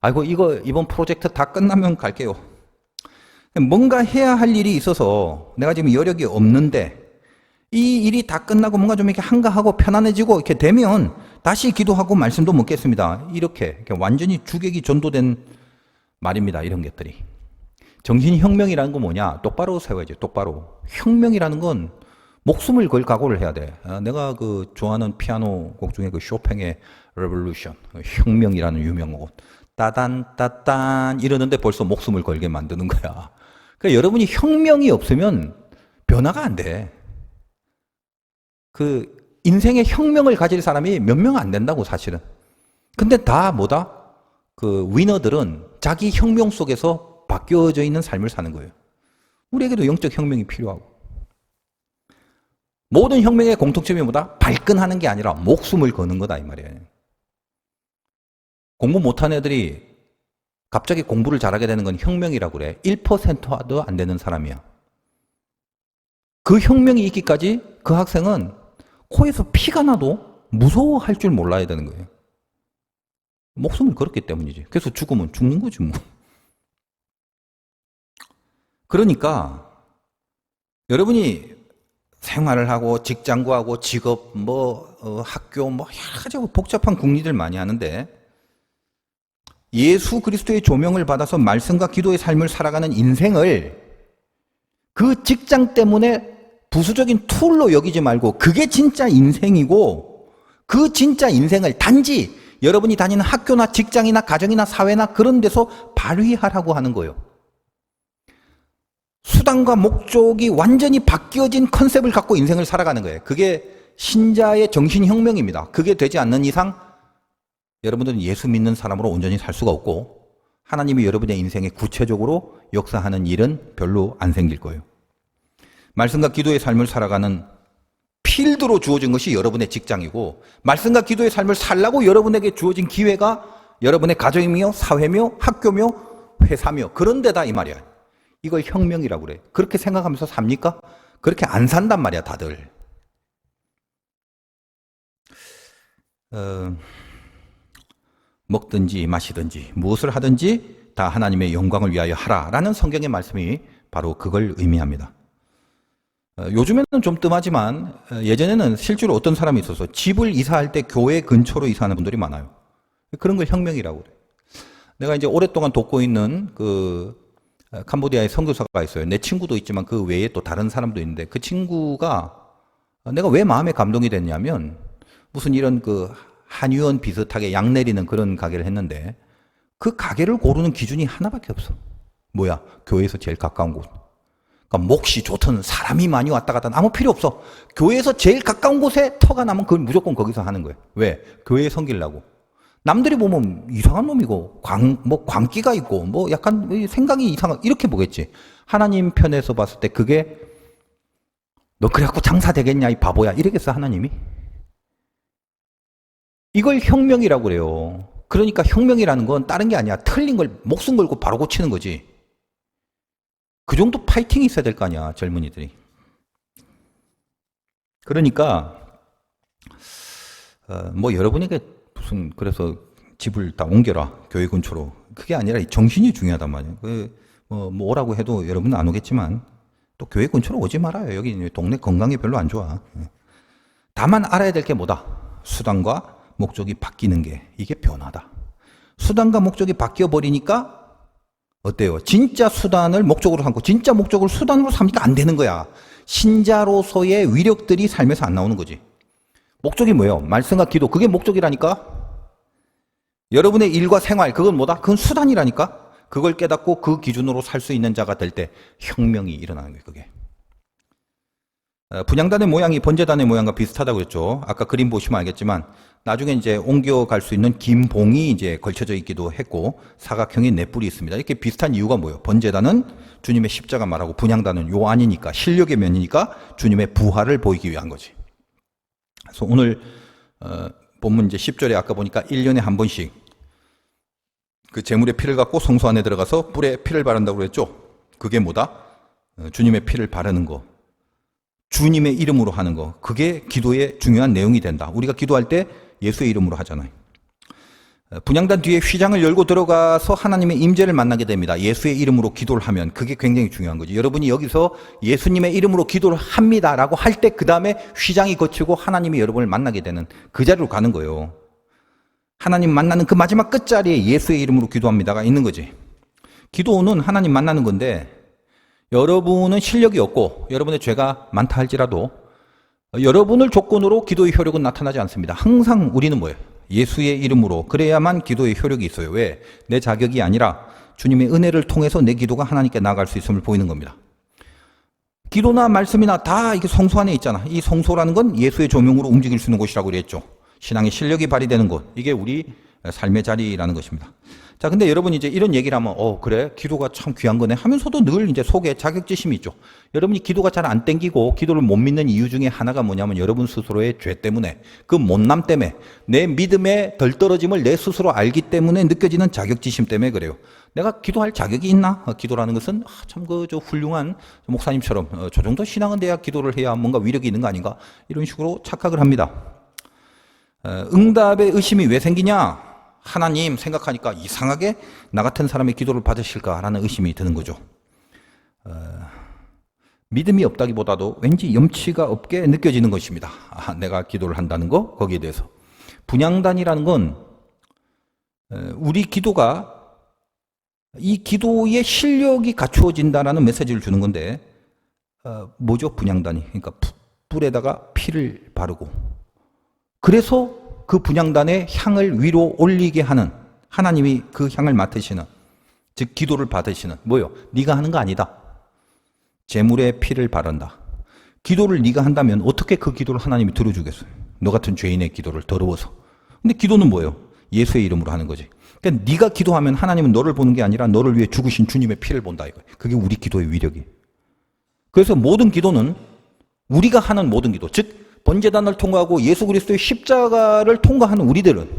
아이고 이거 이번 프로젝트 다 끝나면 갈게요. 뭔가 해야 할 일이 있어서 내가 지금 여력이 없는데 이 일이 다 끝나고 뭔가 좀 이렇게 한가하고 편안해지고 이렇게 되면 다시 기도하고 말씀도 묻겠습니다. 이렇게 완전히 주객이 전도된 말입니다. 이런 것들이. 정신혁명이라는 건 뭐냐? 똑바로 세워야지. 똑바로. 혁명이라는 건 목숨을 걸 각오를 해야 돼. 내가 그 좋아하는 피아노 곡 중에 그 쇼팽의 레볼루션, 혁명이라는 유명한 곡. 따단 따단 이러는데 벌써 목숨을 걸게 만드는 거야. 그러니까 여러분이 혁명이 없으면 변화가 안 돼. 그 인생의 혁명을 가질 사람이 몇 명 안 된다고 사실은. 근데 다 뭐다? 그 위너들은 자기 혁명 속에서 바뀌어져 있는 삶을 사는 거예요. 우리에게도 영적 혁명이 필요하고. 모든 혁명의 공통점이 뭐다? 발끈하는 게 아니라 목숨을 거는 거다 이 말이에요. 공부 못한 애들이 갑자기 공부를 잘하게 되는 건 혁명이라고 그래. 1%도 안 되는 사람이야. 그 혁명이 있기까지 그 학생은 코에서 피가 나도 무서워할 줄 몰라야 되는 거예요. 목숨을 걸었기 때문이지. 그래서 죽으면 죽는 거지 뭐. 그러니까 여러분이 생활을 하고 직장 구하고 직업 학교 여러 가지 복잡한 궁리들 많이 하는데 예수 그리스도의 조명을 받아서 말씀과 기도의 삶을 살아가는 인생을 그 직장 때문에 부수적인 툴로 여기지 말고 그게 진짜 인생이고 그 진짜 인생을 단지 여러분이 다니는 학교나 직장이나 가정이나 사회나 그런 데서 발휘하라고 하는 거예요. 수단과 목적이 완전히 바뀌어진 컨셉을 갖고 인생을 살아가는 거예요. 그게 신자의 정신혁명입니다. 그게 되지 않는 이상 여러분들은 예수 믿는 사람으로 온전히 살 수가 없고 하나님이 여러분의 인생에 구체적으로 역사하는 일은 별로 안 생길 거예요. 말씀과 기도의 삶을 살아가는 필드로 주어진 것이 여러분의 직장이고 말씀과 기도의 삶을 살라고 여러분에게 주어진 기회가 여러분의 가정이며 사회며 학교며 회사며 그런 데다 이 말이야. 이걸 혁명이라고 그래. 그렇게 생각하면서 삽니까? 그렇게 안 산단 말이야 다들. 먹든지 마시든지 무엇을 하든지 다 하나님의 영광을 위하여 하라라는 성경의 말씀이 바로 그걸 의미합니다. 요즘에는 좀 뜸하지만 예전에는 실제로 어떤 사람이 있어서 집을 이사할 때 교회 근처로 이사하는 분들이 많아요. 그런 걸 혁명이라고 그래. 내가 이제 오랫동안 돕고 있는 그 캄보디아의 선교사가 있어요. 내 친구도 있지만 그 외에 또 다른 사람도 있는데 그 친구가 내가 왜 마음에 감동이 됐냐면 무슨 이런 그 한의원 비슷하게 약 내리는 그런 가게를 했는데 그 가게를 고르는 기준이 하나밖에 없어. 뭐야? 교회에서 제일 가까운 곳. 그러니까 몫이 좋든 사람이 많이 왔다 갔다 아무 필요 없어. 교회에서 제일 가까운 곳에 터가 나면 그걸 무조건 거기서 하는 거예요. 왜? 교회에 섬기려고. 남들이 보면 이상한 놈이고 광기가 있고 약간 생각이 이상한 이렇게 보겠지. 하나님 편에서 봤을 때 그게 너 그래갖고 장사 되겠냐 이 바보야 이러겠어 하나님이? 이걸 혁명이라고 그래요. 그러니까 혁명이라는 건 다른 게 아니야. 틀린 걸 목숨 걸고 바로 고치는 거지. 그 정도 파이팅이 있어야 될 거 아니야 젊은이들이. 그러니까 여러분에게 무슨 그래서 집을 다 옮겨라 교회 근처로 그게 아니라 정신이 중요하단 말이에요. 오라고 해도 여러분은 안 오겠지만 또 교회 근처로 오지 말아요. 여기 동네 건강이 별로 안 좋아. 다만 알아야 될 게 뭐다? 수단과 목적이 바뀌는 게 이게 변화다. 수단과 목적이 바뀌어 버리니까 어때요? 진짜 수단을 목적으로 삼고 진짜 목적을 수단으로 삼니까 안 되는 거야. 신자로서의 위력들이 삶에서 안 나오는 거지. 목적이 뭐예요? 말씀과 기도. 그게 목적이라니까. 여러분의 일과 생활 그건 뭐다? 그건 수단이라니까. 그걸 깨닫고 그 기준으로 살 수 있는 자가 될 때 혁명이 일어나는 거예요. 그게. 분향단의 모양이 번제단의 모양과 비슷하다고 그랬죠. 아까 그림 보시면 알겠지만 나중에 이제 옮겨갈 수 있는 긴 봉이 이제 걸쳐져 있기도 했고 사각형의 넷불이 있습니다. 이렇게 비슷한 이유가 뭐예요? 번제단은 주님의 십자가 말하고 분향단은 요 안이니까 실력의 면이니까 주님의 부활을 보이기 위한 거지. 그래서 오늘 본문 이제 10절에 아까 보니까 1년에 한 번씩 그 제물의 피를 갖고 성소 안에 들어가서 뿔에 피를 바른다고 그랬죠. 그게 뭐다? 주님의 피를 바르는 거. 주님의 이름으로 하는 거. 그게 기도의 중요한 내용이 된다. 우리가 기도할 때 예수의 이름으로 하잖아요. 분향단 뒤에 휘장을 열고 들어가서 하나님의 임재를 만나게 됩니다. 예수의 이름으로 기도를 하면 그게 굉장히 중요한 거죠. 여러분이 여기서 예수님의 이름으로 기도를 합니다라고 할 때 그 다음에 휘장이 거치고 하나님이 여러분을 만나게 되는 그 자리로 가는 거예요. 하나님 만나는 그 마지막 끝자리에 예수의 이름으로 기도합니다가 있는 거지. 기도는 하나님 만나는 건데 여러분은 실력이 없고 여러분의 죄가 많다 할지라도 여러분을 조건으로 기도의 효력은 나타나지 않습니다. 항상 우리는 뭐예요? 예수의 이름으로 그래야만 기도의 효력이 있어요. 왜? 내 자격이 아니라 주님의 은혜를 통해서 내 기도가 하나님께 나아갈 수 있음을 보이는 겁니다. 기도나 말씀이나 다 이게 성소 안에 있잖아. 이 성소라는 건 예수의 조명으로 움직일 수 있는 곳이라고 그랬죠. 신앙의 실력이 발휘되는 곳. 이게 우리 삶의 자리라는 것입니다. 자, 근데 여러분이 이제 이런 얘기를 하면, 그래, 기도가 참 귀한 거네 하면서도 늘 이제 속에 자격지심이 있죠. 여러분이 기도가 잘 안 땡기고 기도를 못 믿는 이유 중에 하나가 뭐냐면 여러분 스스로의 죄 때문에, 그 못남 때문에, 내 믿음의 덜 떨어짐을 내 스스로 알기 때문에 느껴지는 자격지심 때문에 그래요. 내가 기도할 자격이 있나? 기도라는 것은 참 저 훌륭한 목사님처럼 저 정도 신앙은 돼야 기도를 해야 뭔가 위력이 있는 거 아닌가? 이런 식으로 착각을 합니다. 응답의 의심이 왜 생기냐? 하나님 생각하니까 이상하게 나 같은 사람의 기도를 받으실까라는 의심이 드는 거죠. 믿음이 없다기보다도 왠지 염치가 없게 느껴지는 것입니다. 내가 기도를 한다는 거 거기에 대해서. 분향단이라는 건 우리 기도가 이 기도의 실력이 갖추어진다라는 메시지를 주는 건데 뭐죠? 분향단이. 그러니까 뿔에다가 피를 바르고 그래서 그 분향단의 향을 위로 올리게 하는 하나님이 그 향을 맡으시는 즉 기도를 받으시는 뭐요? 네가 하는 거 아니다. 제물에 피를 바른다. 기도를 네가 한다면 어떻게 그 기도를 하나님이 들어주겠어요? 너 같은 죄인의 기도를 더러워서. 근데 기도는 뭐예요? 예수의 이름으로 하는 거지. 그러니까 네가 기도하면 하나님은 너를 보는 게 아니라 너를 위해 죽으신 주님의 피를 본다 이거예요. 그게 우리 기도의 위력이에요. 그래서 모든 기도는 우리가 하는 모든 기도 즉 번제단을 통과하고 예수 그리스도의 십자가를 통과하는 우리들은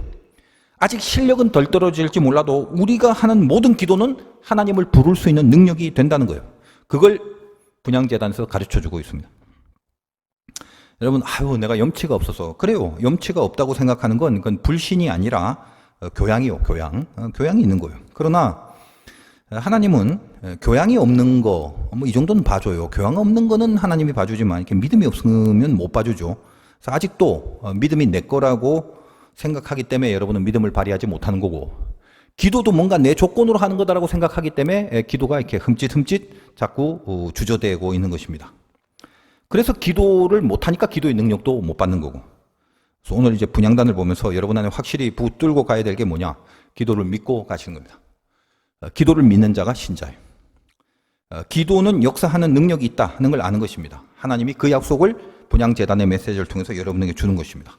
아직 실력은 덜 떨어질지 몰라도 우리가 하는 모든 기도는 하나님을 부를 수 있는 능력이 된다는 거예요. 그걸 분향제단에서 가르쳐주고 있습니다. 여러분, 내가 염치가 없어서. 그래요. 염치가 없다고 생각하는 건 그건 불신이 아니라 교양이요, 교양. 교양이 있는 거예요. 그러나 하나님은 교양이 없는 거, 이 정도는 봐줘요. 교양 없는 거는 하나님이 봐주지만 이렇게 믿음이 없으면 못 봐주죠. 그래서 아직도 믿음이 내 거라고 생각하기 때문에 여러분은 믿음을 발휘하지 못하는 거고, 기도도 뭔가 내 조건으로 하는 거다라고 생각하기 때문에 기도가 이렇게 흠칫흠칫 자꾸 주저되고 있는 것입니다. 그래서 기도를 못하니까 기도의 능력도 못 받는 거고. 그래서 오늘 이제 분향단을 보면서 여러분 안에 확실히 붙들고 가야 될 게 뭐냐? 기도를 믿고 가시는 겁니다. 기도를 믿는 자가 신자예요. 기도는 역사하는 능력이 있다는 걸 아는 것입니다. 하나님이 그 약속을 분향제단의 메시지를 통해서 여러분에게 주는 것입니다.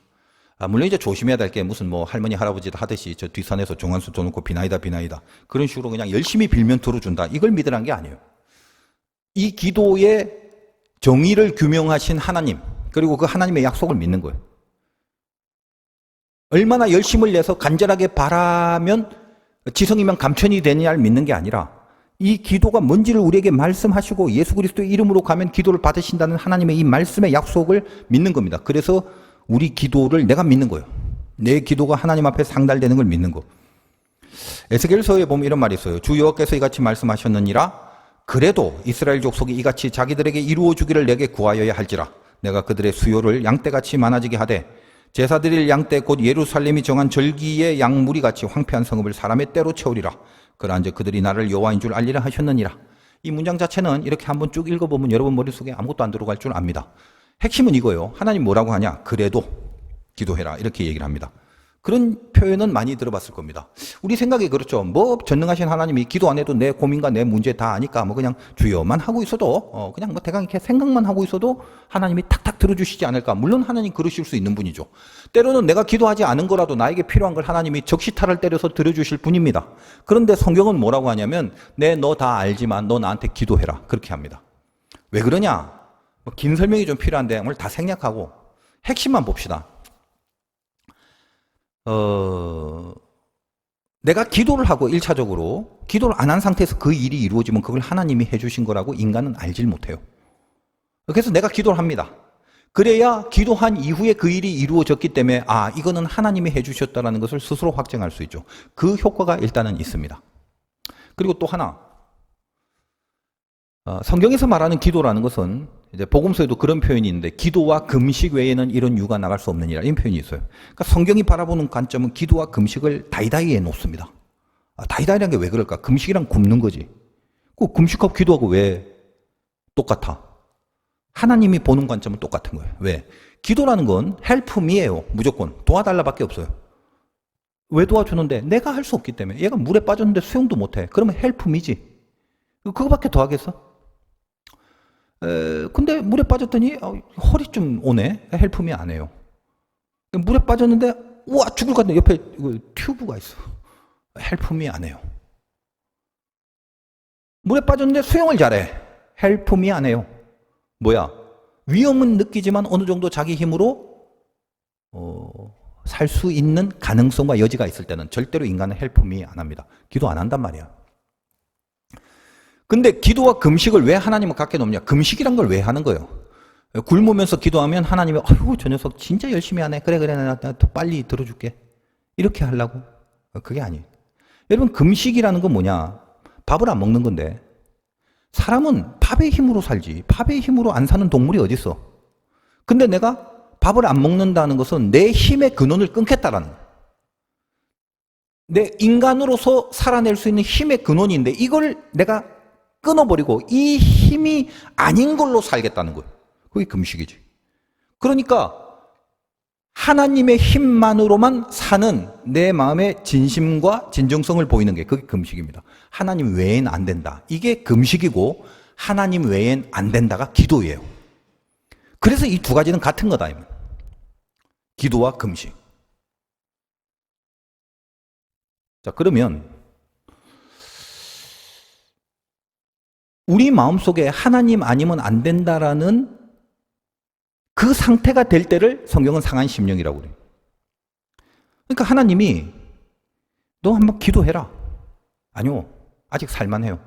물론 이제 조심해야 될 게 무슨 할머니 할아버지 하듯이 저 뒷산에서 종안수 둬놓고 비나이다 그런 식으로 그냥 열심히 빌면 들어준다 이걸 믿으라는 게 아니에요. 이 기도의 정의를 규명하신 하나님 그리고 그 하나님의 약속을 믿는 거예요. 얼마나 열심을 내서 간절하게 바라면 지성이면 감천이 되느냐를 믿는 게 아니라 이 기도가 뭔지를 우리에게 말씀하시고 예수 그리스도의 이름으로 가면 기도를 받으신다는 하나님의 이 말씀의 약속을 믿는 겁니다. 그래서 우리 기도를 내가 믿는 거예요. 내 기도가 하나님 앞에 상달되는 걸 믿는 거. 에스겔서에 보면 이런 말이 있어요. 주 여호와께서 이같이 말씀하셨느니라 그래도 이스라엘 족속이 이같이 자기들에게 이루어 주기를 내게 구하여야 할지라 내가 그들의 수요를 양떼같이 많아지게 하되 제사 드릴 양떼 곧 예루살렘이 정한 절기의 양무리 같이 황폐한 성읍을 사람의 때로 채우리라. 그러한즉 그들이 나를 여호와인 줄 알리라 하셨느니라. 이 문장 자체는 이렇게 한번 쭉 읽어보면 여러분 머릿속에 아무것도 안 들어갈 줄 압니다. 핵심은 이거예요. 하나님 뭐라고 하냐? 그래도 기도해라. 이렇게 얘기를 합니다. 그런 표현은 많이 들어봤을 겁니다. 우리 생각이 그렇죠. 뭐 전능하신 하나님이 기도 안 해도 내 고민과 내 문제 다 아니까 뭐 그냥 주여만 하고 있어도 그냥 뭐 대강 이렇게 생각만 하고 있어도 하나님이 탁탁 들어주시지 않을까. 물론 하나님 그러실 수 있는 분이죠. 때로는 내가 기도하지 않은 거라도 나에게 필요한 걸 하나님이 적시타를 때려서 들어주실 분입니다. 그런데 성경은 뭐라고 하냐면 너 다 알지만 너 나한테 기도해라. 그렇게 합니다. 왜 그러냐? 뭐 긴 설명이 좀 필요한데 오늘 다 생략하고 핵심만 봅시다. 내가 기도를 하고 1차적으로 기도를 안 한 상태에서 그 일이 이루어지면 그걸 하나님이 해주신 거라고 인간은 알질 못해요. 그래서 내가 기도를 합니다. 그래야 기도한 이후에 그 일이 이루어졌기 때문에 이거는 하나님이 해주셨다는 것을 스스로 확증할 수 있죠. 그 효과가 일단은 있습니다. 그리고 또 하나, 성경에서 말하는 기도라는 것은 이제 복음서에도 그런 표현이 있는데 기도와 금식 외에는 이런 유가 나갈 수 없느니라 이런 표현이 있어요. 그러니까 성경이 바라보는 관점은 기도와 금식을 다이다이에 놓습니다. 다이다이라는 게 왜 그럴까? 금식이랑 굶는 거지. 그 금식하고 기도하고 왜 똑같아? 하나님이 보는 관점은 똑같은 거예요. 왜? 기도라는 건 help me예요. 무조건 도와달라밖에 없어요. 왜 도와주는데? 내가 할 수 없기 때문에. 얘가 물에 빠졌는데 수영도 못해. 그러면 help me지. 그거밖에 더 하겠어? 근데 물에 빠졌더니 허리 좀 오네. 헬프미 안 해요. 물에 빠졌는데 우와 죽을 것 같네. 옆에 튜브가 있어. 헬프미 안 해요. 물에 빠졌는데 수영을 잘해. 헬프미 안 해요. 뭐야? 위험은 느끼지만 어느 정도 자기 힘으로 살 수 있는 가능성과 여지가 있을 때는 절대로 인간은 헬프미 안 합니다. 기도 안 한단 말이야. 근데 기도와 금식을 왜 하나님은 갖게 놓냐? 금식이란 걸 왜 하는 거예요? 굶으면서 기도하면 하나님이 아이고 저 녀석 진짜 열심히 하네. 그래 내가 더 빨리 들어줄게. 이렇게 하려고? 그게 아니에요. 여러분 금식이라는 건 뭐냐? 밥을 안 먹는 건데 사람은 밥의 힘으로 살지 밥의 힘으로 안 사는 동물이 어디 있어? 근데 내가 밥을 안 먹는다는 것은 내 힘의 근원을 끊겠다라는 거예요. 내 인간으로서 살아낼 수 있는 힘의 근원인데 이걸 내가 끊어버리고 이 힘이 아닌 걸로 살겠다는 거예요. 그게 금식이지. 그러니까 하나님의 힘만으로만 사는 내 마음의 진심과 진정성을 보이는 게 그게 금식입니다. 하나님 외엔 안 된다. 이게 금식이고 하나님 외엔 안 된다가 기도예요. 그래서 이 두 가지는 같은 거다. 기도와 금식. 자, 그러면 우리 마음속에 하나님 아니면 안 된다라는 그 상태가 될 때를 성경은 상한심령이라고 그래요. 그러니까 하나님이 너 한번 기도해라. 아니요. 아직 살만해요.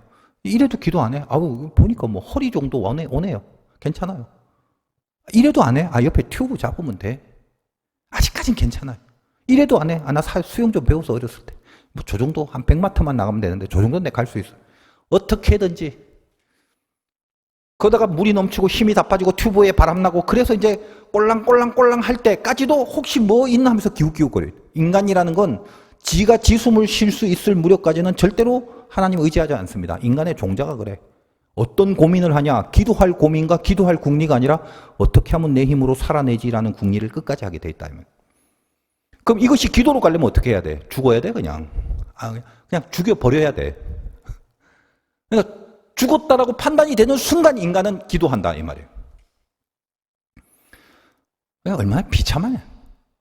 이래도 기도 안 해. 보니까 뭐 허리 정도 오네요. 괜찮아요. 이래도 안 해. 옆에 튜브 잡으면 돼. 아직까진 괜찮아요. 이래도 안 해. 나 수영 좀 배워서 어렸을 때. 뭐 저 정도 한 100마터만 나가면 되는데 저 정도는 내가 갈 수 있어. 어떻게든지 거기다가 물이 넘치고 힘이 다 빠지고 튜브에 바람나고 그래서 이제 꼴랑꼴랑꼴랑 할 때까지도 혹시 뭐 있나 하면서 기웃기웃거려요. 인간이라는 건 지가 지숨을 쉴 수 있을 무렵까지는 절대로 하나님 의지하지 않습니다. 인간의 종자가 그래. 어떤 고민을 하냐? 기도할 고민과 기도할 궁리가 아니라 어떻게 하면 내 힘으로 살아내지라는 궁리를 끝까지 하게 돼 있다. 그럼 이것이 기도로 가려면 어떻게 해야 돼? 죽어야 돼 그냥. 그냥 죽여버려야 돼. 그러니까 죽었다라고 판단이 되는 순간 인간은 기도한다 이 말이에요. 얼마나 비참하냐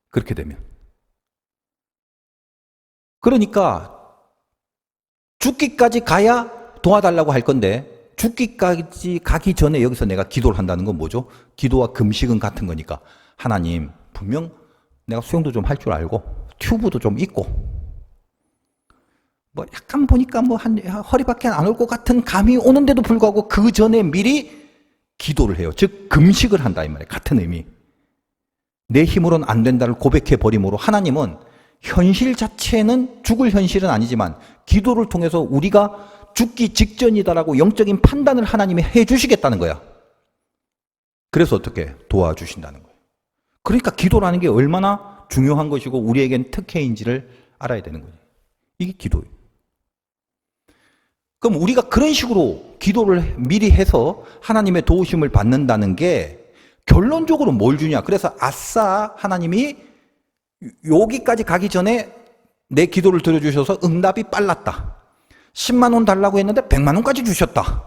그렇게 되면. 그러니까 죽기까지 가야 도와달라고 할 건데 죽기까지 가기 전에 여기서 내가 기도를 한다는 건 뭐죠? 기도와 금식은 같은 거니까 하나님 분명 내가 수영도 좀 할 줄 알고 튜브도 좀 있고 뭐 약간 보니까 뭐 한 허리밖에 안 올 것 같은 감이 오는데도 불구하고 그 전에 미리 기도를 해요. 즉 금식을 한다 이 말이에요. 같은 의미. 내 힘으로는 안 된다를 고백해 버림으로 하나님은 현실 자체는 죽을 현실은 아니지만 기도를 통해서 우리가 죽기 직전이다라고 영적인 판단을 하나님이 해 주시겠다는 거야. 그래서 어떻게 도와주신다는 거예요. 그러니까 기도라는 게 얼마나 중요한 것이고 우리에겐 특혜인지를 알아야 되는 거예요. 이게 기도예요. 그럼 우리가 그런 식으로 기도를 미리 해서 하나님의 도우심을 받는다는 게 결론적으로 뭘 주냐? 그래서 아싸 하나님이 여기까지 가기 전에 내 기도를 들어주셔서 응답이 빨랐다. 10만 원 달라고 했는데 100만 원까지 주셨다.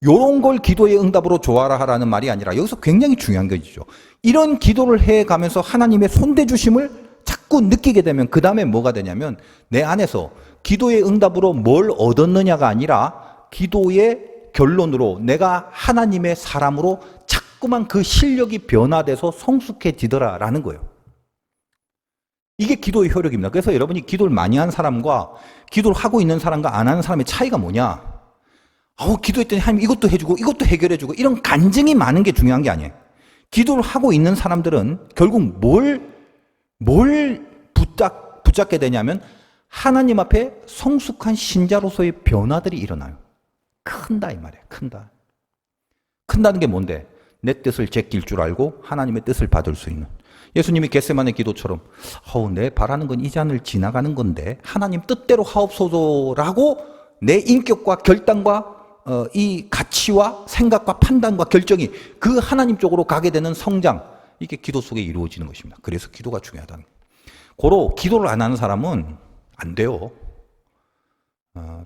요런 걸 기도의 응답으로 좋아라 하라는 말이 아니라 여기서 굉장히 중요한 것이죠. 이런 기도를 해가면서 하나님의 손대주심을 자꾸 느끼게 되면 그 다음에 뭐가 되냐면 내 안에서 기도의 응답으로 뭘 얻었느냐가 아니라 기도의 결론으로 내가 하나님의 사람으로 자꾸만 그 실력이 변화돼서 성숙해지더라라는 거예요. 이게 기도의 효력입니다. 그래서 여러분이 기도를 많이 한 사람과 기도를 하고 있는 사람과 안 하는 사람의 차이가 뭐냐? 기도했더니 하나님 이것도 해주고 이것도 해결해주고 이런 간증이 많은 게 중요한 게 아니에요. 기도를 하고 있는 사람들은 결국 뭘 붙잡게 되냐면 하나님 앞에 성숙한 신자로서의 변화들이 일어나요. 큰다 이 말이에요. 큰다는 게 뭔데? 내 뜻을 제낄 줄 알고 하나님의 뜻을 받을 수 있는. 예수님이 겟세마네 기도처럼 내 바라는 건 이 잔을 지나가는 건데 하나님 뜻대로 하옵소서라고 내 인격과 결단과 이 가치와 생각과 판단과 결정이 그 하나님 쪽으로 가게 되는 성장, 이게 기도 속에 이루어지는 것입니다. 그래서 기도가 중요하다는 거예요. 고로 기도를 안 하는 사람은 안 돼요.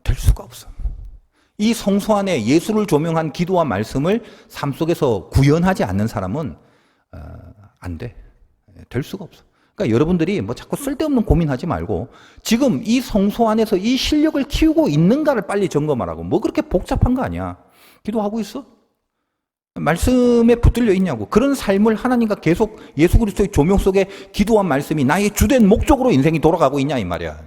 될 수가 없어. 이 성소 안에 예수를 조명한 기도와 말씀을 삶 속에서 구현하지 않는 사람은 안 돼. 될 수가 없어. 그러니까 여러분들이 뭐 자꾸 쓸데없는 고민하지 말고 지금 이 성소 안에서 이 실력을 키우고 있는가를 빨리 점검하라고. 뭐 그렇게 복잡한 거 아니야. 기도하고 있어? 말씀에 붙들려 있냐고. 그런 삶을 하나님과 계속 예수 그리스도의 조명 속에 기도와 말씀이 나의 주된 목적으로 인생이 돌아가고 있냐 이 말이야.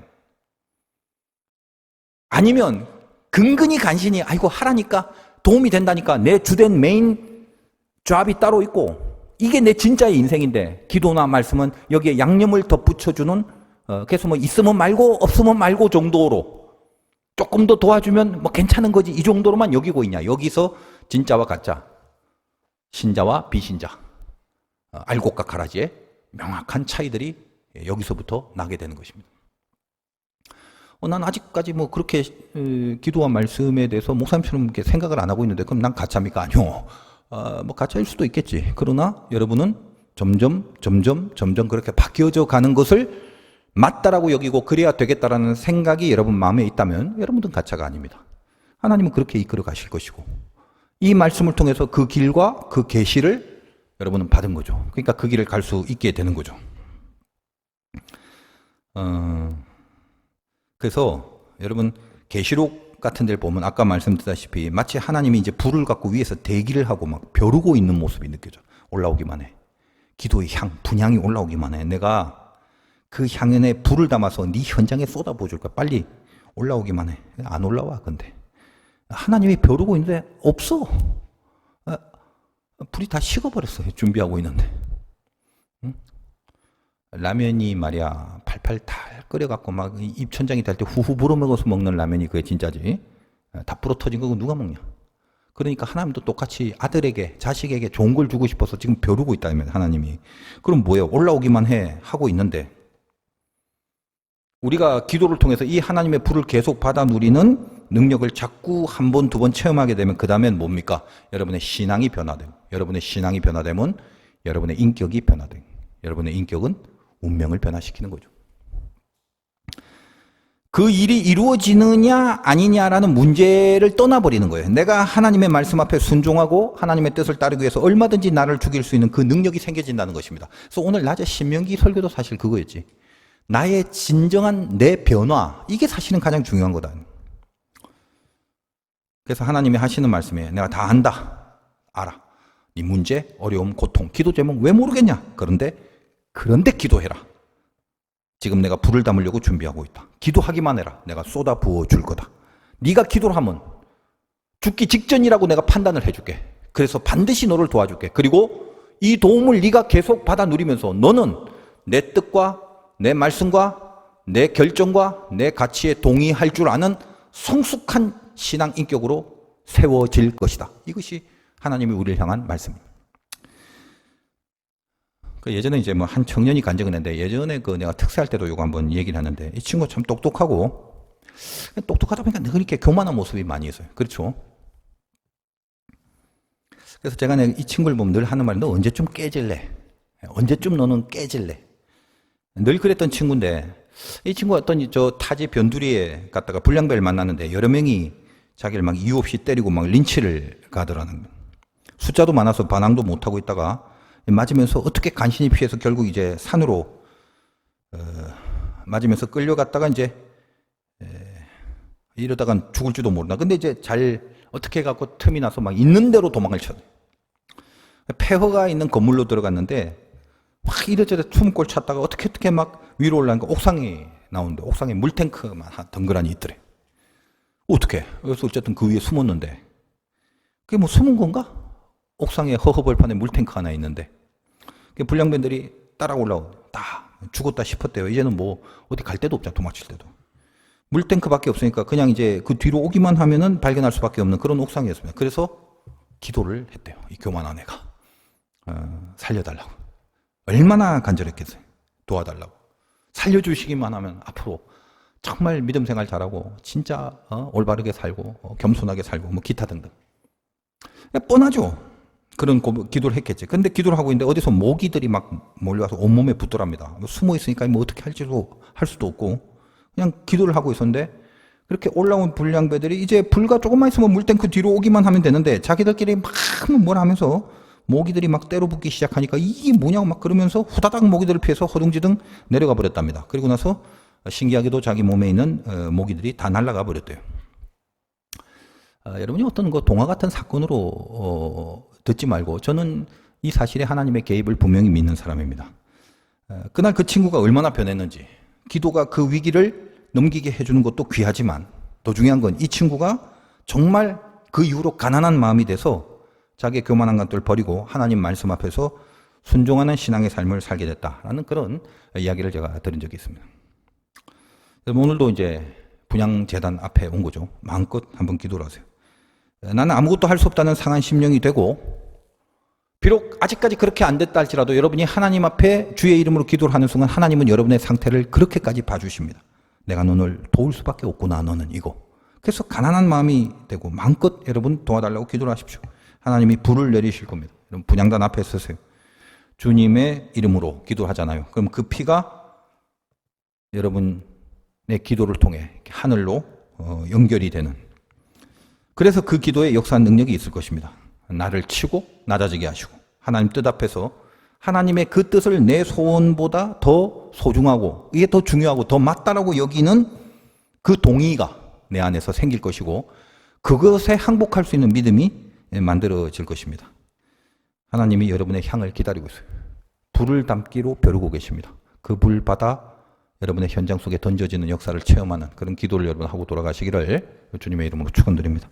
아니면 근근히 간신히 하라니까 도움이 된다니까 내 주된 메인 잡이 따로 있고 이게 내 진짜의 인생인데 기도나 말씀은 여기에 양념을 덧붙여주는 그래서 뭐 있으면 말고 없으면 말고 정도로 조금 더 도와주면 뭐 괜찮은 거지 이 정도로만 여기고 있냐. 여기서 진짜와 가짜, 신자와 비신자, 알곡과 가라지의 명확한 차이들이 여기서부터 나게 되는 것입니다. 난 아직까지 뭐 그렇게 기도와 말씀에 대해서 목사님처럼 이렇게 생각을 안 하고 있는데 그럼 난 가짜입니까? 아니요. 뭐 가짜일 수도 있겠지. 그러나 여러분은 점점 그렇게 바뀌어져 가는 것을 맞다라고 여기고 그래야 되겠다라는 생각이 여러분 마음에 있다면 여러분은 가짜가 아닙니다. 하나님은 그렇게 이끌어 가실 것이고 이 말씀을 통해서 그 길과 그 계시를 여러분은 받은 거죠. 그러니까 그 길을 갈 수 있게 되는 거죠. 그래서 여러분 계시록 같은 데를 보면 아까 말씀드렸다시피 마치 하나님이 이제 불을 갖고 위에서 대기를 하고 막 벼르고 있는 모습이 느껴져. 올라오기만 해. 기도의 분향이 올라오기만 해. 내가 그 향연에 불을 담아서 네 현장에 쏟아부어 줄 거야. 빨리 올라오기만 해. 안 올라와 근데. 하나님이 벼르고 있는데 없어. 불이 다 식어버렸어요. 준비하고 있는데. 응? 라면이 말이야 팔팔 달 끓여갖고 막 입천장이 달 때 후후 불어먹어서 먹는 라면이 그게 진짜지. 다 불어 터진 거 누가 먹냐. 그러니까 하나님도 똑같이 아들에게 자식에게 좋은 걸 주고 싶어서 지금 벼르고 있다면 하나님이. 그럼 뭐예요? 올라오기만 해 하고 있는데 우리가 기도를 통해서 이 하나님의 불을 계속 받아 누리는 능력을 자꾸 한 번, 두 번 체험하게 되면 그 다음엔 뭡니까? 여러분의 신앙이 변화되고 여러분의 신앙이 변화되면 여러분의 인격이 변화되고 여러분의 인격은 운명을 변화시키는 거죠. 그 일이 이루어지느냐 아니냐라는 문제를 떠나버리는 거예요. 내가 하나님의 말씀 앞에 순종하고 하나님의 뜻을 따르기 위해서 얼마든지 나를 죽일 수 있는 그 능력이 생겨진다는 것입니다. 그래서 오늘 낮에 신명기 설교도 사실 그거였지. 나의 진정한 내 변화, 이게 사실은 가장 중요한 거다. 그래서 하나님이 하시는 말씀이에요. 내가 다 안다. 알아. 네 문제, 어려움, 고통, 기도 제목 왜 모르겠냐? 그런데 기도해라. 지금 내가 불을 담으려고 준비하고 있다. 기도하기만 해라. 내가 쏟아 부어 줄 거다. 네가 기도를 하면 죽기 직전이라고 내가 판단을 해줄게. 그래서 반드시 너를 도와줄게. 그리고 이 도움을 네가 계속 받아 누리면서 너는 내 뜻과 내 말씀과 내 결정과 내 가치에 동의할 줄 아는 성숙한 신앙 인격으로 세워질 것이다. 이것이 하나님이 우리를 향한 말씀입니다. 예전에 이제 뭐 한 청년이 간증을 했는데 예전에 내가 특사할 때도 이거 한번 얘기를 하는데 이 친구가 참 똑똑하고 똑똑하다 보니까 늘 이렇게 교만한 모습이 많이 있어요. 그렇죠? 그래서 제가 이 친구를 보면 늘 하는 말이 너 언제쯤 깨질래? 언제쯤 너는 깨질래? 늘 그랬던 친구인데 이 친구가 어떤 저 타지 변두리에 갔다가 불량배를 만났는데 여러 명이 자기를 막 이유 없이 때리고 막 린치를 가더라는 거예요. 숫자도 많아서 반항도 못하고 있다가 맞으면서 어떻게 간신히 피해서 결국 이제 산으로 맞으면서 끌려갔다가 이제 이러다간 죽을지도 모른다. 근데 이제 잘 어떻게 갖고 틈이 나서 막 있는 대로 도망을 쳤어요. 폐허가 있는 건물로 들어갔는데 막 이래저래 숨골 찾다가 어떻게 막 위로 올라가니까 옥상에 나오는데 옥상에 물탱크만 덩그러니 있더래. 어떻게? 그래서 어쨌든 그 위에 숨었는데 그게 뭐 숨은 건가? 옥상에 허허벌판에 물탱크 하나 있는데 불량배들이 따라 올라오고 다 죽었다 싶었대요. 이제는 뭐 어디 갈 데도 없잖아. 도망칠 때도. 물탱크밖에 없으니까 그냥 이제 그 뒤로 오기만 하면은 발견할 수밖에 없는 그런 옥상이었습니다. 그래서 기도를 했대요. 이 교만한 애가 살려달라고. 얼마나 간절했겠어요. 도와달라고. 살려주시기만 하면 앞으로 정말 믿음 생활 잘하고 진짜 올바르게 살고 겸손하게 살고 뭐 기타 등등. 뻔하죠. 그런 기도를 했겠지. 근데 기도를 하고 있는데 어디서 모기들이 막 몰려와서 온몸에 붙더랍니다. 숨어 있으니까 뭐 어떻게 할 수도 없고 그냥 기도를 하고 있었는데 그렇게 올라온 불량배들이 이제 불과 조금만 있으면 물탱크 뒤로 오기만 하면 되는데 자기들끼리 막 뭐라 하면서 모기들이 막 때로 붙기 시작하니까 이게 뭐냐고 막 그러면서 후다닥 모기들을 피해서 허둥지둥 내려가 버렸답니다. 그리고 나서 신기하게도 자기 몸에 있는 모기들이 다 날아가 버렸대요. 여러분이 어떤 거 동화 같은 사건으로 듣지 말고 저는 이 사실에 하나님의 개입을 분명히 믿는 사람입니다. 그날 그 친구가 얼마나 변했는지 기도가 그 위기를 넘기게 해주는 것도 귀하지만 더 중요한 건 이 친구가 정말 그 이후로 가난한 마음이 돼서 자기의 교만한 것들을 버리고 하나님 말씀 앞에서 순종하는 신앙의 삶을 살게 됐다라는 그런 이야기를 제가 들은 적이 있습니다. 오늘도 이제 분향재단 앞에 온 거죠. 마음껏 한번 기도를 하세요. 나는 아무것도 할 수 없다는 상한 심령이 되고 비록 아직까지 그렇게 안 됐다 할지라도 여러분이 하나님 앞에 주의 이름으로 기도를 하는 순간 하나님은 여러분의 상태를 그렇게까지 봐주십니다. 내가 너를 도울 수밖에 없구나 너는 이거. 그래서 가난한 마음이 되고 마음껏 여러분 도와달라고 기도를 하십시오. 하나님이 불을 내리실 겁니다. 여러분 분향단 앞에 서세요. 주님의 이름으로 기도하잖아요. 그럼 그 피가 여러분의 기도를 통해 하늘로 연결이 되는 그래서 그 기도에 역사한 능력이 있을 것입니다. 나를 치고 낮아지게 하시고 하나님 뜻 앞에서 하나님의 그 뜻을 내 소원보다 더 소중하고 이게 더 중요하고 더 맞다라고 여기는 그 동의가 내 안에서 생길 것이고 그것에 항복할 수 있는 믿음이 만들어질 것입니다. 하나님이 여러분의 향을 기다리고 있어요. 불을 담기로 벼르고 계십니다. 그 불 받아 여러분의 현장 속에 던져지는 역사를 체험하는 그런 기도를 여러분 하고 돌아가시기를 주님의 이름으로 축원드립니다.